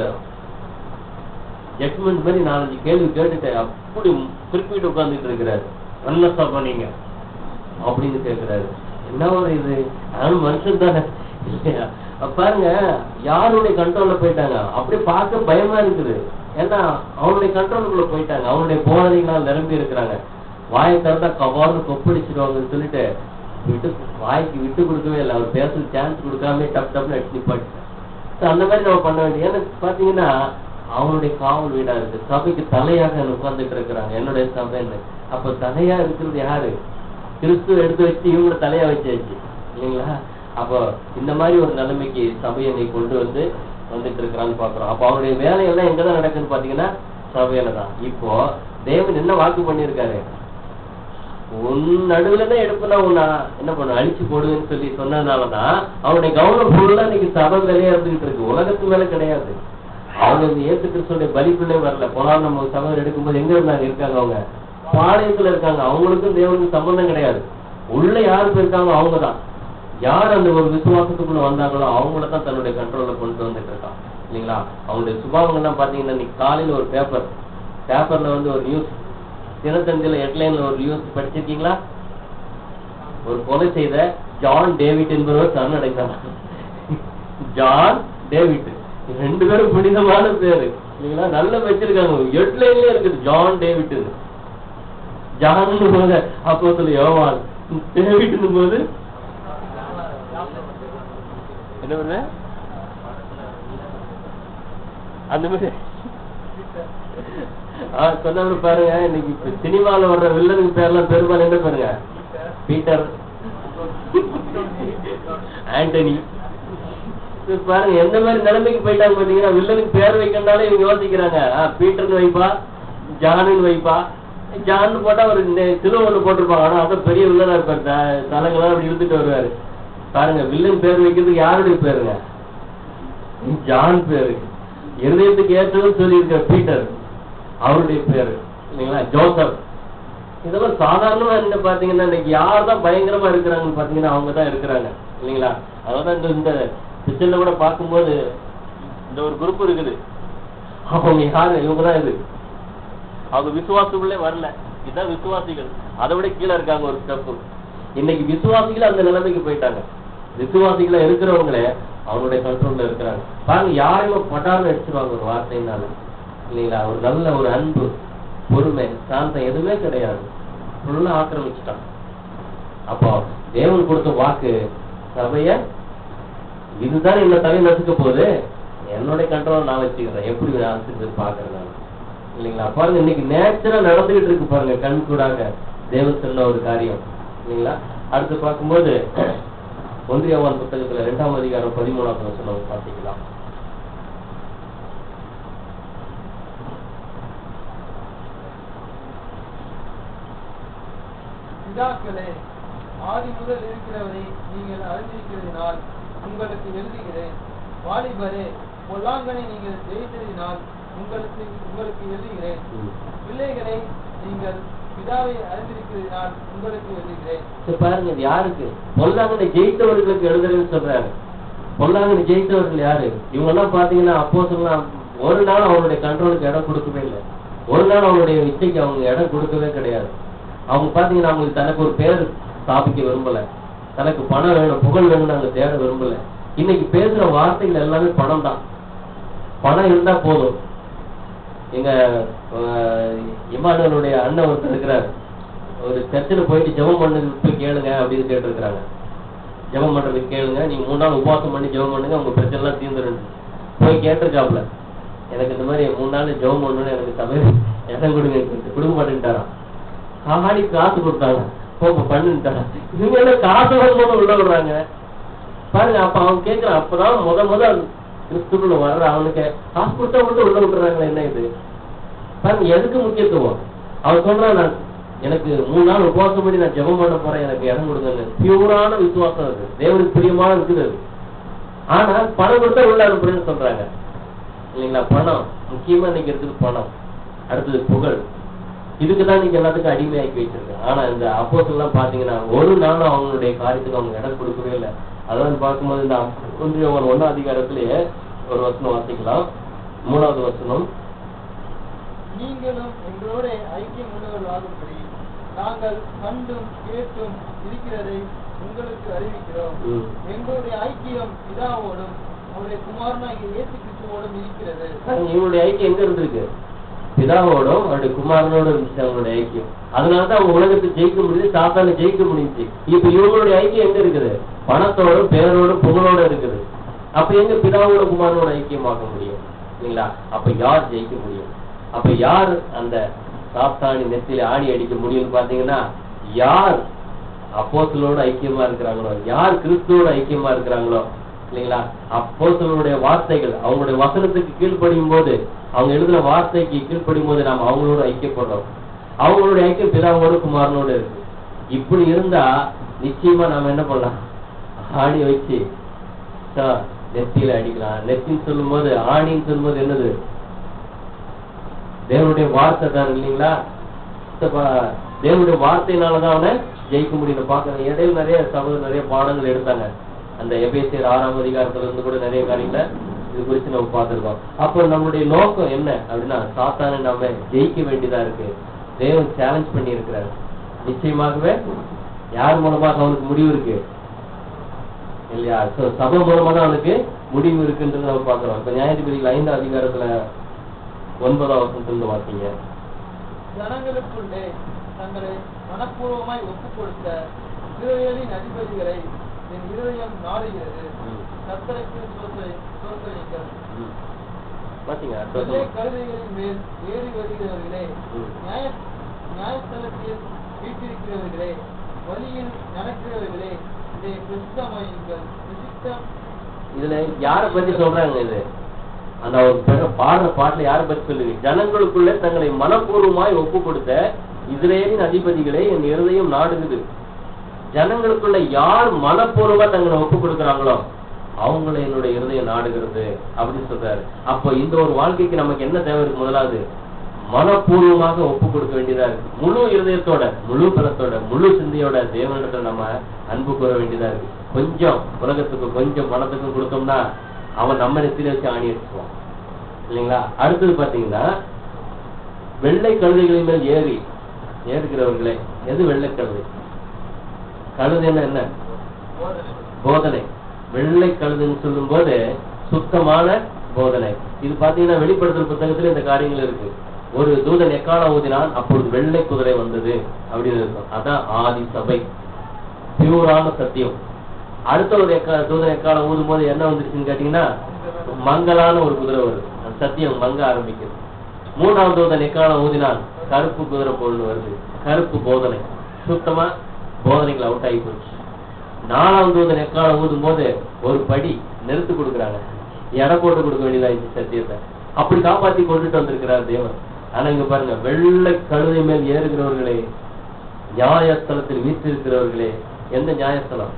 ஜட்மெண்ட் மாதிரி 4-5 கேள்வி கேட்டுட்டு அப்படி குறிப்பிட்டு உட்கார்ந்துட்டு இருக்கிறாரு. நல்ல சபை நீங்க அப்படின்னு கேட்கிறாரு. என்ன ஒரு இது, ஆனாலும் மனுஷன் தானே இல்லையா? பாருங்க யாருடைய கண்ட்ரோல்ல போயிட்டாங்க. அப்படி பார்க்க பயமா இருக்குது. ஏன்னா அவனுடைய கண்ட்ரோலுக்குள்ள போயிட்டாங்க. அவனுடைய போதனைகளால் நிரம்பி இருக்கிறாங்க. வாயை திறந்தா கவார்னு கொப்பளிச்சிருவாங்கன்னு சொல்லிட்டு வாய்க்கு விட்டு கொடுக்கவே இல்லை. அவர் பேச சான்ஸ் கொடுக்காம டப் டப்னு அடிச்சு நிப்பாட்டு. அந்த மாதிரி நம்ம பண்ண வேண்டிய. ஏன்னா பாத்தீங்கன்னா அவனுடைய காவல் வீடா இருக்கு. சபைக்கு தலையாக உட்கார்ந்துட்டு இருக்கிறாங்க, என்னுடைய சபைன்னு. அப்ப தலையா இருக்கிறது யாரு? கிறிஸ்துவ எடுத்து வச்சு இவங்கள தலையா வச்சாச்சு இல்லைங்களா? அப்போ இந்த மாதிரி ஒரு நிலைமைக்கு சபையை கொண்டு வந்துட்டு இருக்கிறான்னு பாக்குறோம். அப்போ அவருடைய வேலையெல்லாம் எங்கதான் நடக்குதுன்னு பாத்தீங்கன்னா சபையில தான். இப்போ தேவன் என்ன வாக்கு பண்ணியிருக்காரு? உன் நடுவுலதான் எடுப்புனா உன்னை என்ன பண்ண அழிச்சு போடுவேன்னு சொல்லி சொன்னதுனாலதான் அவனுடைய கவனம் ஃபுல்லா இன்னைக்கு சபை வேலையா இருந்துகிட்டு இருக்கு, உலகத்து மேல கிடையாது. அவங்க இந்த இயேசு கிறிஸ்துடைய பலிக்குள்ளே வரல. போனாலும் நம்ம சபை எடுக்கும்போது எங்க இருந்தாங்க இருக்காங்க? அவங்க பாளையத்துல இருக்காங்க. அவங்களுக்கும் தேவனுக்கு சம்பந்தம் கிடையாது. உள்ள யாரு போயிருக்காங்க அவங்கதான். யார் அந்த ஒரு விசுவாசத்துக்குள்ள வந்தாங்களோ அவங்களதான் தன்னுடைய கண்ட்ரோல்ல கொண்டு வந்துட்டு இருக்கான் இல்லைங்களா? அவங்களுடைய சுபாவங்கள்லாம் பாத்தீங்கன்னா இன்னைக்கு காலையில ஒரு பேப்பர்ல ஒரு நியூஸ், தினத்தந்தியில ஹெட்லைன்ல ஒரு நியூஸ் படிச்சிருக்கீங்களா? ஒரு கொலை செய்த ஜான் டேவிட் என்பவர் சரணடைந்தார். ஜான் டேவிட் 2 பேரும் புனிதமான பேரு இல்லைங்களா? நல்ல வச்சிருக்காங்க. ஹெட்லைன்ல இருக்குது ஜான் டேவிட். ஜான்னு போது அப்போஸ்தலன் யோவான், டேவிட்னு போது என்ன பண்ண அந்த மாதிரி சொன்ன பாருங்க. இன்னைக்கு சினிமால வர்ற வில்லனுக்கு பேர்லாம் பெரும்பாலும் என்ன பாருங்க, பீட்டர், ஆண்டனி. பாருங்க எந்த மாதிரி நிலைமைக்கு போயிட்டாங்க பாத்தீங்கன்னா, வில்லனுக்கு பேர் வைக்கனாலே இவங்க யோசிக்கிறாங்க, பீட்டர்னு வைப்பா, ஜானுன்னு வைப்பா. ஜான்னு போட்டா ஒரு சிலுவை ஒண்ணு போட்டிருப்பாங்க, ஆனா அதான் பெரிய வில்லனா இருப்பாரு, தலைங்களாம் அப்படி இழுத்துட்டு வருவாரு. பாருங்க வில்லன் பேர் வைக்கிறதுக்கு யாருடைய பேருங்க, ஜான் பேரு. இருதயத்துக்கு ஏற்றதுன்னு சொல்லி இருக்க பீட்டர், அவருடைய பேரு இல்லைங்களா, ஜோசப். இதெல்லாம் சாதாரணமா என்ன பாத்தீங்கன்னா, இன்னைக்கு யார் தான் பயங்கரமா இருக்கிறாங்கன்னு பாத்தீங்கன்னா அவங்க தான் இருக்கிறாங்க இல்லைங்களா. அதான் இந்த பிக்சர்ல கூட பார்க்கும்போது இந்த ஒரு குரூப் இருக்குது, அவங்க யாரு, இவங்க தான் இது. அவங்க விசுவாசத்துக்குள்ளே வரல, இதுதான் விசுவாசிகள். அதை விட கீழே இருக்காங்க ஒரு ஸ்டெப். இன்னைக்கு விசுவாசிகள் அந்த நிலைமைக்கு போயிட்டாங்க. விசுவாசிகளா இருக்கிறவங்களே அவங்களுடைய கண்ட்ரோல்ல இருக்கிறாங்க. பாருங்க யாரையும் பட்டாரம் அடிச்சிருவாங்க ஒரு வார்த்தைனால இல்லைங்களா. ஒரு நல்ல ஒரு அன்பு, பொறுமை, சாந்தம் எதுவுமே கிடையாது, ஃபுல்லா ஆக்கிரமிச்சுட்டான். அப்போ தேவன் கொடுத்த வாக்கு, சபைய இதுதான் என்ன தலை நசுக்க போகுது, என்னுடைய கண்ட்ரோல் நான் வச்சுக்கிறேன், எப்படி ஆசிரியர் பாக்குறேன் நான் இல்லைங்களா. பாருங்க இன்னைக்கு நேச்சுரா நடந்துகிட்டு இருக்கு பாருங்க, கண் கூடாக தேவன் சொன்ன ஒரு காரியம் இல்லைங்களா. அடுத்து பார்க்கும்போது 1 யோவான் புத்தகத்துல 2ஆம் அதிகாரம் 13ஆவது வசனம் பார்த்திக்கலாம். பிதாக்களே, ஆதி முதல் இருக்கிறவரை நீங்கள் அறிந்திருக்கிறதினால் உங்களுக்கு எழுதுகிறேன். வாலிபரே, பொல்லாங்கனை நீங்கள் ஜெயித்ததினால் உங்களுக்கு எழுதுகிறேன். பிள்ளைகளை, நீங்கள் பிதாவை அறிந்திருக்கிறதினால் உங்களுக்கு எழுதுகிறேன். பாருங்க இது யாருக்கு, பொல்லாங்கனை ஜெயித்தவர்களுக்கு எழுதுறேன்னு சொல்றாரு. பொல்லாங்கனை ஜெயித்தவர்கள் யாரு? இவங்க எல்லாம் பாத்தீங்கன்னா அப்போஸ்தலன் ஒரு நாள் அவருடைய கண்ட்ரோலுக்கு இடம் கொடுக்கவே இல்லை, ஒரு நாள் அவருடைய இச்சைக்கு அவங்க இடம் கொடுக்கவே கிடையாது. அவங்க பாத்தீங்கன்னா அவங்களுக்கு தனக்கு ஒரு பேர் ஸ்தாபிக்க விரும்பல, தனக்கு பணம் வேணும், புகழ் வேணும்னு அவங்க தேட விரும்பல. இன்னைக்கு பேசுற வார்த்தைகள் எல்லாமே பணம் தான். பணம் இருந்தா போதும். எங்க இமானுடைய அண்ணன் ஒருத்தர் இருக்கிறார், ஒரு சர்ச்சில் போயிட்டு ஜெபம் பண்ணுறதுக்கு போய் கேளுங்க அப்படின்னு கேட்டிருக்கிறாங்க. ஜெபம் பண்றதுக்கு கேளுங்க, நீங்க 3 நாள் உபவாசம் பண்ணி ஜெபம் பண்ணுங்க, உங்க பிரச்சனை எல்லாம் தீர்ந்துருன்னு போய் கேட்டிருக்காப்ல. எனக்கு இந்த மாதிரி 3 நாள் ஜெபம் பண்ணணும்னு எனக்கு சபையில இடம் கொடுங்க, கொடுக்க மாட்டேன்ட்டாரான். ஆடி காசு கொடுத்தாங்க, போக பண்ணுட்டாங்க. இவங்க எல்லாம் காசு வரும்போது உள்ள விடுறாங்க பாருங்க. அப்ப அவன் கேட்கிறான், அப்பதான் முத கிறிஸ்துக்குள்ள வர்ற அவனுக்கு காசு கொடுத்தா மட்டும் உள்ள விட்டுறாங்களா, என்ன இது பாருங்க. எதுக்கு முக்கியத்துவம்? அவன் சொல்றான், நான் எனக்கு 3 நாள் உபவாசம் பண்ணி நான் ஜெபம் பண்ண போறேன், எனக்கு இடம் கொடுங்க. பியூரான விசுவாசம் இருக்கு, தேவனுக்கு பிரியமா இருக்குது. ஆனா பணம் கொடுத்தா உள்ள அனுப்புறேன்னு சொல்றாங்க இல்லைங்களா. பணம் முக்கியமா இன்னைக்கு இருக்குது, பணம். அடுத்தது புகழ், இதுக்குதான் நீங்க எல்லாத்துக்கும் அடிமையாக்கி வச்சிருக்கேன். ஆனா இந்த அப்போஸ்தலன் பாத்தீங்கன்னா ஒரு நாளும் அவங்களுடைய காரியத்துக்கு அவங்க இடம் கொடுக்கவே இல்லை. அதான் பார்க்கும்போது இந்த 1 யோவான் 1ஆம் அதிகாரத்திலேயே ஒரு வசனம் வாசிக்கலாம், 3வது வசனம். நீங்களும் எங்களோட ஐக்கியம் உள்ளவர்களாகும்படி நாங்கள் கண்டும் கேட்டும் இருக்கிறதை உங்களுக்கு அறிவிக்கிறோம். எங்களுடைய ஐக்கியம் பிதாவோடும் அவருடைய குமாரனாகிய இயேசு கிறிஸ்துவோடும் இருக்கிறது. இவங்களுடைய ஐக்கியம் எங்க இருந்திருக்கு? பிதாவோடும் அவருடைய குமாரனோட இருந்துச்சு அவங்களுடைய ஐக்கியம். அதனாலதான் அவங்க உலகத்தை ஜெயிக்க முடியுது, சாத்தானை ஜெயிக்க முடிஞ்சு. இப்ப இவங்களுடைய ஐக்கியம் எங்க இருக்குது? பணத்தோடும் பேரோடும் புகழோட இருக்குது. அப்ப எங்க பிதாவோட குமாரனோட ஐக்கியமாக்க முடியும் இல்லைங்களா? அப்ப யார் ஜெயிக்க முடியும்? அப்ப யார் அந்த சாத்தானி நெத்தியில ஆணி அடிக்க முடியும்னு பாத்தீங்கன்னா, யார் அப்போஸ்தலரோட ஐக்கியமா இருக்கிறாங்களோ, யார் கிறிஸ்துவோட ஐக்கியமா இருக்கிறாங்களோ இல்லைங்களா. அப்போஸ்தலருடைய வார்த்தைகள், அவங்களுடைய வசனத்துக்கு கீழ்ப்படியும் போது, அவங்க எழுதுற வார்த்தைக்கு கீழ்ப்படியும் போது நாம் அவங்களோட ஐக்கியப்படுறோம். அவங்களுடைய ஐக்கியம் பிதாவோட குமாரனோட இருக்கு. இப்படி இருந்தா நிச்சயமா நாம என்ன பண்ணலாம்? ஆணி வச்சு நெத்தியில அடிக்கலாம். நெத்தின்னு சொல்லும் போது, ஆணின்னு சொல்லும் போது என்னது? தேவனுடைய வார்த்தை தான் இல்லைங்களா. தேவனுடைய வார்த்தையினாலதான் அவனை ஜெயிக்க முடியும். பாக்குறேன் இடையில நிறைய சபையில் நிறைய பாடங்கள் எடுத்தாங்க. அந்த எபேசியர் 6ஆம் அதிகாரத்துல இருந்து கூட நிறைய காரியங்களை இது குறித்து நம்ம பார்த்திருக்கோம். அப்ப நம்மளுடைய நோக்கம் என்ன அப்படின்னா, சாத்தானை நாம ஜெயிக்க வேண்டியதா இருக்கு. தேவன் சேலஞ்ச் பண்ணி இருக்கிறார். நிச்சயமாகவே யார் மூலமாக அவனுக்கு முடிவு இருக்கு இல்லையா? சபை மூலமா தான் அவனுக்கு முடிவு இருக்குன்றது நம்ம பாக்குறோம். இப்ப நியாயாதிபதிகள் 5ஆம் அதிகாரத்துல 9ஆம் வசனத்திலிருந்து வாசிங்க. ஜனங்களுக்குள்ளே தங்களை மனப்பூர்வமாய் ஒப்புக் கொடுத்த இஸ்ரவேலின் அதிபதிகளை என் இருதயம் நாடுகிறது. கர்த்தருக்கு ஸ்தோத்திரியுங்கள். வெள்ளை கழுதைகளின் மேல் ஏறி வருகிறவர்களே, நியாயஸ்தலத்தில் வீட்டிருக்கிறவர்களே, வழியில் நடக்கிறவர்களே, இதை பிரசித்தமாயுங்கள். இதுல யார பத்தி சொல்றாங்க? இது அந்த பாடுற பாட்டுல யார பத்தி சொல்லுங்க? ஜனங்களுக்குள்ள தங்களை மனப்பூர்வமாய் ஒப்பு கொடுத்த இஸ்ரவேலின் அதிபதிகளை என் இருதயம் நாடுகிறது. ஜனங்களுக்குள்ள யார் மனப்பூர்வமா தங்களை ஒப்பு கொடுக்குறாங்களோ அவங்கள என்னுடைய இருதயம் நாடுகிறது அப்படின்னு சொல்றாரு. அப்போ இந்த ஒரு வாழ்க்கைக்கு நமக்கு என்ன தேவை இருக்கு? முதலாவது மனப்பூர்வமாக ஒப்பு கொடுக்க வேண்டியதா இருக்கு. முழு இருதயத்தோட, முழு பலத்தோட, முழு சிந்தையோட தேவனிடத்துல நம்ம அன்பு கூற வேண்டியதா இருக்கு. கொஞ்சம் உலகத்துக்கு கொஞ்சம் பணத்துக்கும் கொடுத்தோம்னா அவன் நம்ம நெத்தில வச்சு ஆணி அடிச்சுவான் இல்லைங்களா? அடுத்தது பாத்தீங்கன்னா வெள்ளை கழுதைகளின் மேல் ஏறுகிறவர்களே. எது வெள்ளை கழுதை? கழுதைன்னா என்ன? போதனை. வெள்ளை கழுதுன்னு சொல்லும் போது சுத்தமான போதனை. இது பாத்தீங்கன்னா வெளிப்படுத்தல் புத்தகத்துல இந்த காரியங்கள் இருக்கு. ஒரு தூதன் எக்காலம் ஊதினான், அப்பொழுது வெள்ளை குதிரை வந்தது அப்படின்னு இருக்கும். அதான் ஆதி சபை, பியூரான சத்தியம். அடுத்த ஒரு தூதன் எக்காலம் ஊதும் போது என்ன வந்துருச்சுன்னு கேட்டீங்கன்னா மங்கலான ஒரு குதிரை வருது. அந்த சத்தியம் மங்க ஆரம்பிக்குது. மூன்றாவது தூதன் எக்காலம் ஊதினான், கருப்பு குதிரை போல்னு வருது. கருப்பு போதனை, சுத்தமா போதனைகள் அவுட் ஆகி போச்சு. நாலாவது தூதன் எக்காலம் ஊதும் போது ஒரு படி நிறுத்து கொடுக்குறாங்க, எடை போட்டு கொடுக்க வேண்டியதாயிடுச்சு சத்தியத்தை. அப்படி காப்பாற்றி கொண்டுட்டு வந்திருக்கிறார் தேவன். ஆனா இங்க பாருங்க, வெள்ளை கழுதை மேல் ஏறுகிறவர்களே, நியாயஸ்தலத்தில் வீற்றிருக்கிறவர்களே. எந்த நியாயஸ்தலம்?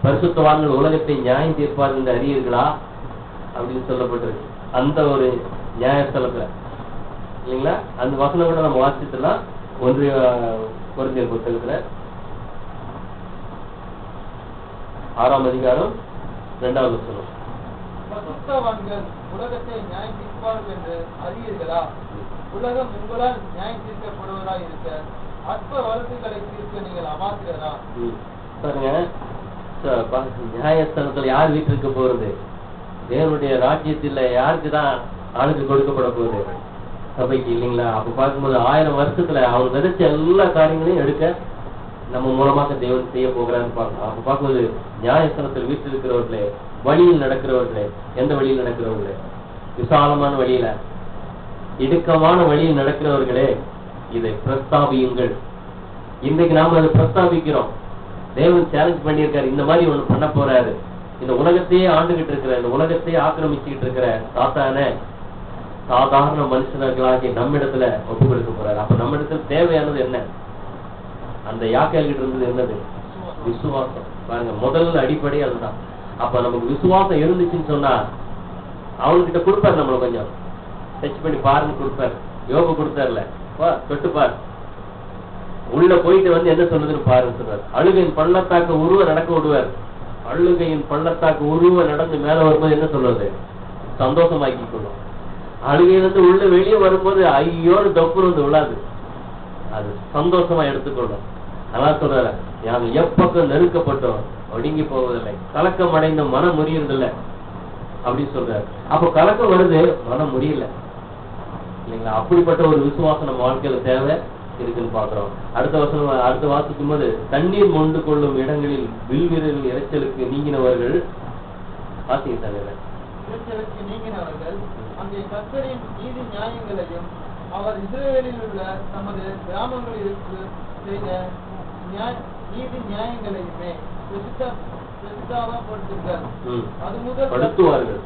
பரிசுத்தவான்கள் உலகத்தை நியாயம் தீர்ப்பார் என்று அறியீர்களா அப்படின்னு சொல்லப்பட்டிருக்கு. அந்த ஒரு நியாயஸ்தலத்துல இல்லைங்களா? அந்த வசனம் கூட நம்ம வாசித்துலாம். 1 கொரிந்தியர் புத்தகத்துல 6ஆம் அதிகாரம் 2வது வசனம். பரிசுத்தவான்கள் உலகத்தை நியாயம் தீர்ப்பார்கள் என்று அறியீர்களா? உலகம் உங்களால் நியாயம் தீர்க்கப்படுவதா இருக்க அற்ப வழக்குகளை தீர்க்க நீங்கள் அமாத்திரரா? பாருங்க, நியாயஸ்தலத்துல யார் வீட்டிற்கு போறது? தேவனுடைய ராஜ்யத்தில் யாருக்குதான் ஆளுக்கு கொடுக்கப்பட போகுது? சபைக்கு இல்லைங்களா? அப்ப பார்க்கும்போது 1000 வருஷத்துல அவர் விதைச்ச எல்லா காரியங்களையும் எடுக்க நம்ம மூலமாக தேவன் செய்ய போகிறான்னு பார்க்கணும். அப்ப பார்க்கும்போது நியாயஸ்தலத்தில் வீட்டில் இருக்கிறவர்களே, வழியில் நடக்கிறவர்களே. எந்த வழியில் நடக்கிறவர்களே? விசாலமான வழியில, இடுக்கமான வழியில் நடக்கிறவர்களே, இதை பிரஸ்தாபியுங்கள். இன்றைக்கு நாம அதை பிரஸ்தாபிக்கிறோம். தேவன் சேலஞ்ச் பண்ணியிருக்காரு, இந்த மாதிரி ஒண்ணு பண்ண போறாரு. இந்த உலகத்தையே ஆண்டுகிட்டு இருக்கிற, இந்த உலகத்தையே ஆக்கிரமிச்சுக்கிட்டு இருக்கிற சாத்தான சாதாரண மனுஷர்களாகிய நம்மிடத்துல ஒப்பு கொடுக்க போறாரு. அப்ப நம்ம இடத்துல தேவையானது என்ன? அந்த யாக்கேல்கிட்ட இருந்தது என்னது? விசுவாசம். பாருங்க, முதல் அடிப்படை அதுதான். அப்ப நமக்கு விசுவாசம் இருந்துச்சுன்னு சொன்னா அவன்கிட்ட கொடுப்பாரு. நம்மள கொஞ்சம் டச் பண்ணி பாருன்னு கொடுப்பாரு. யோக கொடுத்தாருல, தொட்டு பாரு, உள்ள போயிட்டு என்ன சொல்லுதுன்னு பாருன்னு சொல்றாரு. அழுகையின் பள்ளத்தாக்கு உருவ நடக்க விடுவார். அழுகையின் பள்ளத்தாக்கு உருவ நடந்து மேல வரும்போது என்ன சொல்றது? சந்தோஷமாக்கி கொள்ளும். அழுகையிலிருந்து உள்ள வெளியே வரும்போது ஐயோடு தொப்புன்னு விழாது, அது சந்தோஷமா எடுத்துக்கொள்ளும். அதான் சொல்றாரு, நாங்கள் எப்பக்கம் நெருக்கப்பட்டோம் ஒடுங்கி போவதில்லை, கலக்கம் அடைந்த மனம் முறியறதில்லை அப்படின்னு சொல்றாரு. அப்ப கலக்கம் வருது, மனம் முறியல இல்லைங்களா? அப்படிப்பட்ட ஒரு விசுவாசம் நம்ம வாழ்க்கையில தேவை இருக்குன்னு பாக்குறோம். அடுத்த வாசிக்கும் போது, தண்ணீர் மொண்டு கொள்ளும் இடங்களில் வில்விரல் இறைச்சலுக்கு நீங்கினவர்கள் நீங்கினவர்கள் அங்கே கர்த்தரின் நீதி நியாயங்களையும் அவர் இஸ்ரவேலில் உள்ள நமது கிராமங்களிற்கு செய்த நீதி நியாயங்களையுமே அது முதல் படுத்துவார்கள்.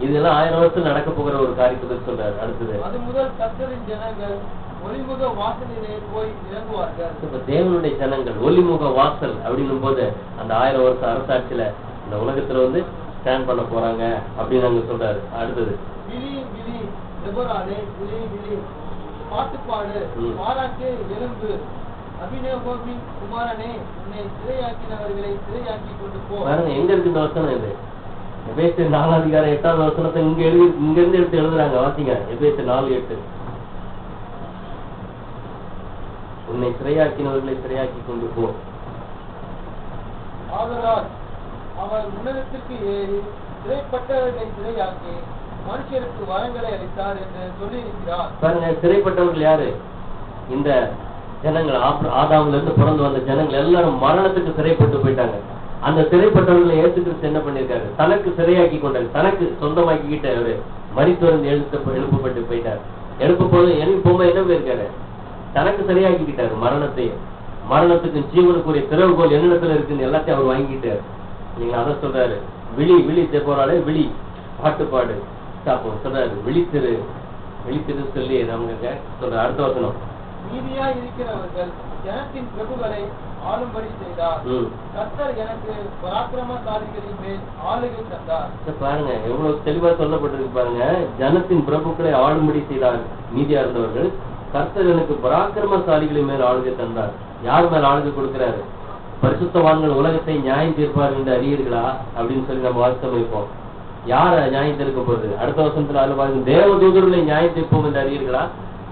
இதெல்லாம் 1000 வருஷம் நடக்க போகிற ஒரு காரியத்தை சொல்றாரு. அடுத்தது, அது முதல் கர்த்தரின் ஜனங்கள் ஒளிமுக வாசலிலே போய் இறங்குவார்கள். இப்ப தேவனுடைய ஜனங்கள் ஒளிமுக வாசல் அப்படின்னும் போது அந்த 1000 வருஷம் அரசாட்சியில இந்த உலகத்துல ஸ்டாண்ட் பண்ண போறாங்க அப்படின்னு அங்க சொல்றாரு. அடுத்தது, விழி விழி தெபொராளே, விழி விழி பாட்டுப்பாடு, பாராட்டு எலும்பு, அபிநேகோமின் குமாரனே, உன்னை சிறையாக்கினவர்களை சிறையாக்கி கொண்டு போ. பாருங்க, எங்க இருக்கு இந்த வசனம்? இது எபேசியர் 4ஆம் அதிகாரம் 8வது வசனத்தை இங்க இருந்து எடுத்து எழுதுறாங்க. வாசிங்க, எபேசியர் 4:8. உன்னை சிறையாக்கினவர்களை சிறையாக்கி கொண்டு போ. ஆதலால் அவர் உன்னதத்திற்கு ஏறி சிறைப்பட்டவர்களை சிறையாக்கி மனுஷருக்கு வரங்களை அளித்தார் என்று சொல்லி இருக்கிறார். பாருங்க, சிறைப்பட்டவர்கள் யாரு? இந்த ஜனங்கள் ஆதாம்ல இருந்து பிறந்து வந்த ஜனங்கள் எல்லாரும் மரணத்துக்கு சிறைப்பட்டு போயிட்டாங்க. அந்த சிறைப்பட்டவர்களை இயேசு கிறிஸ்து என்ன பண்ணிருக்காரு? தனக்கு சிறையாக்கி கொண்டாரு, தனக்கு சொந்தமாக்கிக்கிட்ட அவரு மரித்தோர்ந்து எழுப்பப்பட்டு போயிட்டார். எழுப்பும்போது என்ன போயிருக்காரு? தனக்கு சிறையாக்கிக்கிட்டாரு மரணத்துக்கு ஜீவனுக்குரிய திறவுகோல் என்னிடத்துல இருக்குன்னு எல்லாத்தையும் அவர் வாங்கிட்டாரு. நீங்க அதை சொல்றாரு, விழி போறாலே விழி பாட்டுப்பாடு சொல்றாரு, விழித்திரு சொல்லி நமக்கு சொல்ற அடுத்த வசனம். நீதியா இருக்கிறவர்கள் ஜனத்தின் பிரபுகளை ஆளும்படி செய்தார். கர்த்தர் எனக்கு பராக்கிரமசாலிகளின் மேல் ஆளுகை தந்தார். பாருங்க எவ்வளவு தெளிவா சொல்லப்பட்டிருக்கு பாருங்க. ஜனத்தின் பிரபுக்களை ஆளும்படி செய்தார் நீதியா இருந்தவர்கள். கர்த்தர் எனக்கு பராக்கிரமசாலிகளின் மேல் ஆளுகை தந்தார். யார் மேல் ஆளுகை கொடுக்கிறாரு? பரிசுத்தவான்கள் உலகத்தை நியாயம் தீர்ப்பார்கள் என்று அறியீர்களா அப்படின்னு சொல்லி நம்ம வாசித்து வைப்போம். யார நியாயம் தீர்க்க போறது? அடுத்த வருஷத்துல அதுல பாருங்க, தேவ தூதர்களை நியாயம் தீர்ப்போம் என்று அறியீர்களா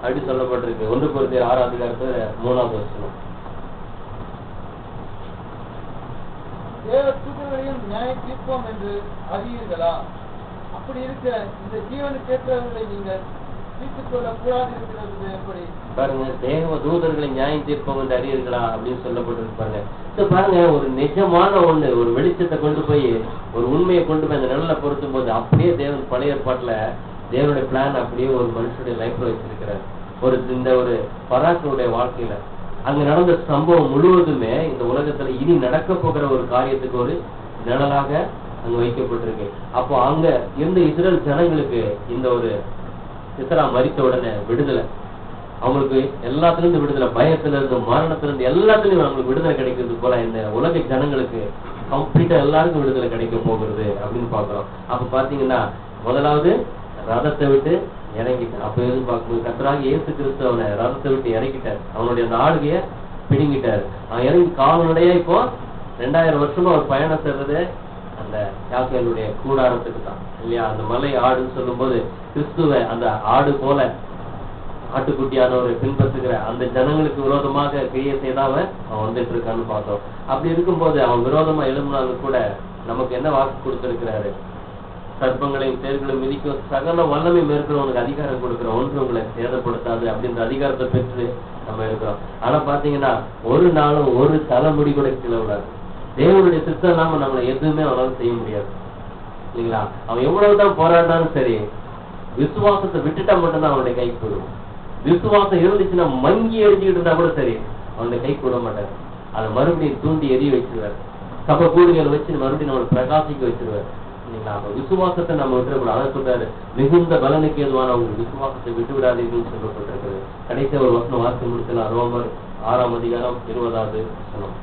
அப்படி சொல்லப்பட்டிருக்கு. 1 Corinthians 6 3வது வசனம். தேவ தூதர்களையும் நியாயம் தீர்ப்போம் என்று அறியீர்களா? அப்படி இருக்க இந்த ஜீவனுக்கு ஏற்றவர்களை நீங்கள் தீர்த்துக் கொள்ள கூடாது இருக்கிறது எப்படி? பாருங்க, தேவ தூதர்களை நியாயம் தீர்ப்போம் என்று அறியீர்களா அப்படின்னு சொல்லப்பட்டிருக்கு பாருங்க. பாருங்க, ஒரு நிஜமான ஒண்ணு, ஒரு வெளிச்சத்தை கொண்டு போய், ஒரு உண்மையை கொண்டு போய் அந்த நிழலை பொருத்தும் போது அப்படியே தேவன் பழைய ஏற்பாட்டுல தேவனுடைய பிளான் அப்படியே ஒரு மனுஷனுடைய லைஃப்ல வச்சிருக்கிறார். இந்த ஒரு பராசனுடைய வாழ்க்கையில அங்க நடந்த சம்பவம் முழுவதுமே இந்த உலகத்துல இனி நடக்க போகிற ஒரு காரியத்துக்கு ஒரு நிழலாக அங்க வைக்கப்பட்டிருக்கு. அப்போ அங்க இருந்த இஸ்ரேல் ஜனங்களுக்கு இந்த ஒரு சித்ரா மரித்த உடனே விடுதலை, அவங்களுக்கு எல்லாத்திலிருந்து விடுதலை, பயத்துல இருந்து மரணத்துல இருந்து எல்லாத்துலயும் அவங்களுக்கு விடுதலை கிடைக்கிறது போல இந்த உலக ஜனங்களுக்கு கம்ப்ளீட்டா எல்லாருக்கும் விடுதலை கிடைக்க போகிறது அப்படின்னு பாக்குறோம். அப்ப பாத்தீங்கன்னா முதலாவது ரதத்தை விட்டு இறங்கிட்டார். அப்ப எதிர்பார்க்கும்போது கர்த்தராகிய இயேசு கிறிஸ்து அவனை ரதத்தை விட்டு இறங்கிட்டார். அவனுடைய அந்த ஆளுகைய பிடுங்கிட்டாரு. அவன் இறங்கி கால்நடையா இப்போ 2000 வருஷமா அவர் பயணம் செய்யறது அந்த யாக்கோபுடைய கூடாரத்துக்கு தான் இல்லையா? அந்த மலை ஆடுன்னு சொல்லும் போது கிறிஸ்துவ அந்த ஆடு போல ஆட்டுக்குட்டியானவரை பின்பற்றுகிற அந்த ஜனங்களுக்கு விரோதமாக கிரியை செய்தாவன் அவன் வந்துட்டு இருக்கான்னு பார்த்தோம். அப்படி இருக்கும்போது அவன் விரோதமா எழும்பினாலும் கூட நமக்கு என்ன வாக்கு கொடுத்திருக்கிறாரு? சர்ப்பங்களையும் தேர்களையும் மிதிக்கும் சகல வல்லமை மேற்கிறவனுக்கு அதிகாரம் கொடுக்கிறோம், ஒன்று உங்களை சேதப்படுத்தாது அப்படின்ற அதிகாரத்தை பெற்று நம்ம இருக்கிறோம். ஆனா பாத்தீங்கன்னா ஒரு நாளும் ஒரு தலைமுடி கூட கிளவிடாது. தேவனுடைய சித்தம் இல்லாம நம்மளை எதுவுமே அவனால செய்ய முடியாது இல்லைங்களா? அவன் எவ்வளவுதான் போராடினாலும் சரி, விசுவாசத்தை விட்டுட்டா மட்டும்தான் அவனுடைய கைக்கு போயிடும். விசுவாசம் இருந்துச்சுன்னா மங்கி எரிஞ்சுக்கிட்டு இருந்தா கூட சரி, அவனுடைய கைக்கு விட மாட்டாரு. அதை மறுபடியும் தூண்டி எரிய வச்சிருவார். சபை கூடுகளை வச்சு மறுபடியும் நம்மளை பிரகாசிக்க வச்சிருவார் இல்லைங்களா? அப்ப விசுவாசத்தை நம்ம விட்டுறக்கூடாது. அதை சொல்றாரு, மிகுந்த பலனுக்கு எதுவான அவங்க விசுவாசத்தை விட்டு விடாதீங்கன்னு சொல்லப்பட்டிருக்கிறது. கடைசி ஒரு வசனம் வார்த்தை முடிச்சலாம். ரோமர் 6ஆம் அதிகாரம் 20வது வசனம்.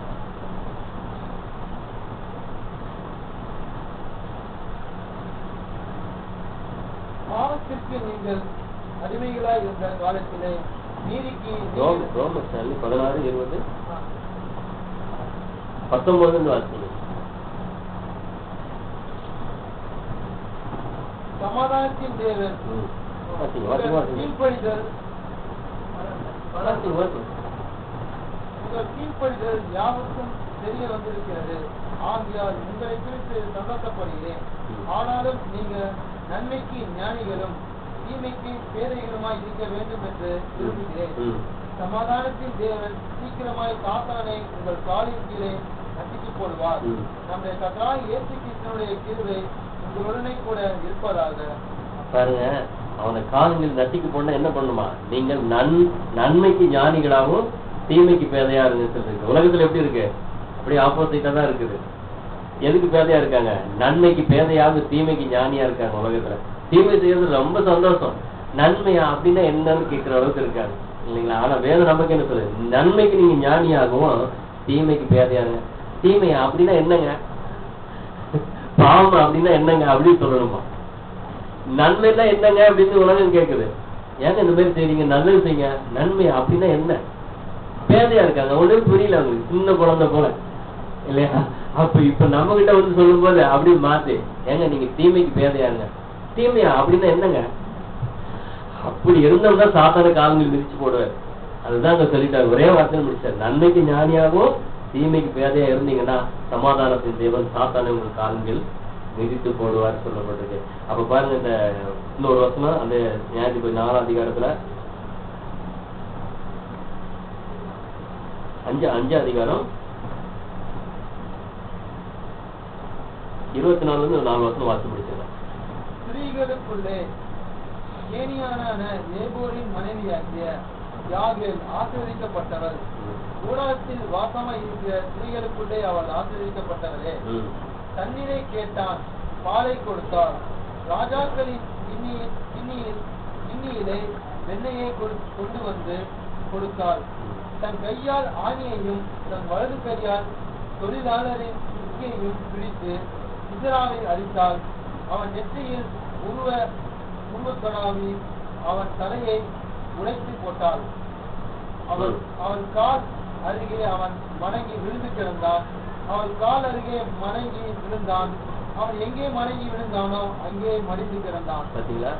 பாவத்திற்கு நீங்கள் அடிமைகளாய் இருந்த காலத்திலே நீதிக்கு 16:20 19 வாசிங்க. சமாதானத்தின் தேவன் கீழ்ப்படிதல் யாருக்கும் தெரிய வந்திருக்கிறது. ஆகியால் உங்களை குறித்து சந்தோஷப்படுகிறேன். ஆனாலும் நீங்க நன்மைக்கு ஞானிகளும் தீமைக்கு பேதைகளுமாய் இருக்க வேண்டும் என்று விரும்புகிறேன். சமாதானத்தின் தேவன் சீக்கிரமாய் சாத்தானை உங்கள் காலின் கீழே நசுக்கி போடுவார். நம்முடைய கர்த்தராகிய இயேசு கிறிஸ்துவினுடைய கிருபை உங்களுடனே கூட இருப்பதாக. பாருங்க, அவனை காலில் நசுக்கி போனா என்ன பண்ணுமா? நீங்கள் நன்மைக்கு ஞானிகளாகவும் தீமைக்கு பேதையா இருக்கு. உலகத்துல எப்படி இருக்கு? அப்படி ஆப்போசிட்டா தான் இருக்குது. எதுக்கு பேதையா இருக்காங்க? நன்மைக்கு பேதையாக தீமைக்கு ஞானியா இருக்காங்க. உலகத்துல தீமை செய்யறது ரொம்ப சந்தோஷம். நன்மையா அப்படின்னா என்னன்னு கேட்கிற அளவுக்கு இருக்காங்க இல்லைங்களா? ஆனா வேதம் நமக்கு என்ன சொல்லுது? நன்மைக்கு நீங்க ஞானியாகவும் தீமைக்கு பேதையாங்க. தீமையா அப்படின்னா என்னங்க? பாவம் அப்படின்னா என்னங்க அப்படின்னு சொல்லணுமா? நன்மைன்னா என்னங்க அப்படின்னு உலகம் கேட்குது. ஏங்க இந்த மாதிரி செய்றீங்க? நல்லது செய்யுங்க. நன்மை அப்படின்னா என்ன? பேதையா இருக்காங்க. ஒன்றும் புரியல அவங்களுக்கு, சின்ன குழந்தை போல இல்லையா? அப்ப இப்ப நம்ம கிட்ட வந்து சொல்லும் போது அப்படி மாத்து, ஏங்க நீங்க தீமைக்கு பேதையாங்க. தீமையா அப்படின்னா என்னங்க? அப்படி இருந்தோம்னா சாத்தான காலங்கள் மிதிச்சு போடுவார். அதுதான் அங்க சொல்லிட்டாரு. ஒரே வார்த்தை முடிச்சார். நன்மைக்கு ஞானியாகவும் தீமைக்கு பேதையா இருந்தீங்கன்னா சமாதானத்தின் தேவன் சாத்தான உங்கள் காலங்கள் மிதித்து போடுவார் சொல்லப்பட்டிருக்கு. அப்ப பாருங்க, இந்த இன்னொரு வருஷமா அந்த நியாயாதிபதி 4ஆம் அதிகாரத்துல 5 அதிகாரம் 24 4 வருஷம் வாசி முடிச்சிடலாம். ஸ்திரீகளுக்குள்ளே கேனியானான ஏபோரின் மனைவியாகிய யாகேல் ஆசீர்வதிக்கப்பட்டவள். கூடாரத்தில் வாசமாய் இருக்கிற ஸ்திரீகளுக்குள்ளே அவள் ஆசீர்வதிக்கப்பட்டவளே. தண்ணீரை கேட்டான், பாலை கொடுத்தாள். ராஜாக்களின் கிண்ணியிலே வெண்ணெயை கொண்டு வந்து கொடுத்தாள். தன் கையால் ஆணியையும் தன் வலது கையால் தொழிலாளரின் முக்கியையும் பிடித்து சிசராவை அழித்தாள். அவன் நெற்றியில் உருவத்தொடாவி அவன் தலையை உடைத்து போட்டாள். அவன் கால் அருகே அவன் வணங்கி விழுந்து கிடந்தான். அவள் கால் அருகே வணங்கி விழுந்தான். அவன் எங்கே மடங்கி விழுந்தானோ அங்கே மடிந்து கிடந்தான். பாத்தீங்களா?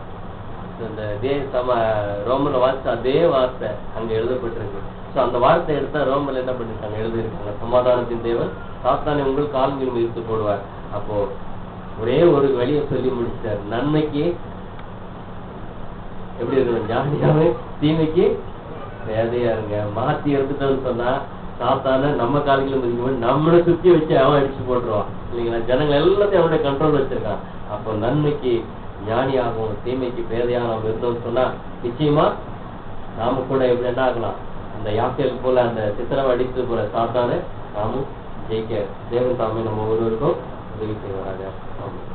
ரோமன்ல வாசிச்ச அதே வார்த்தை அங்க எழுதப்பட்டிருக்கு. சோ அந்த வார்த்தை எடுத்தா ரோமன்ல என்ன பண்ணிருக்காங்க, எழுதிருக்காங்க, சமாதானத்தின் தேவன் சாத்தானை உங்கள் கால்களும் இழுத்து போடுவார். அப்போ ஒரே ஒரு வழியை சொல்லி முடிச்சார். நன்மைக்கு எப்படி இருக்கணும், ஞானியாவே, தீமைக்கு வேதையா இருங்க. மாத்தி எடுத்துட்டோம்னு சொன்னா சாத்தான நம்ம கால்களும் நம்மளை சுத்தி வச்சு அவன் அடிச்சு போட்டுருவான் இல்லைங்களா? ஜனங்கள் எல்லாத்தையும் அவனுடைய கண்ட்ரோல் வச்சிருக்கான். அப்போ நன்மைக்கு ஞானியாகவும் தீமைக்கு பேதையாக நாம் இருந்தோம்னு சொன்னா நிச்சயமா நாம கூட எப்படி என்ன ஆகலாம், அந்த யாக்கேல் போல அந்த சித்திரவை அடித்து போல சாத்தான நாமும் ஜெயிக்க தேவன் தாமே நம்ம ஒருவருக்கும் உதவி செய்வாராக. ஆமாம்.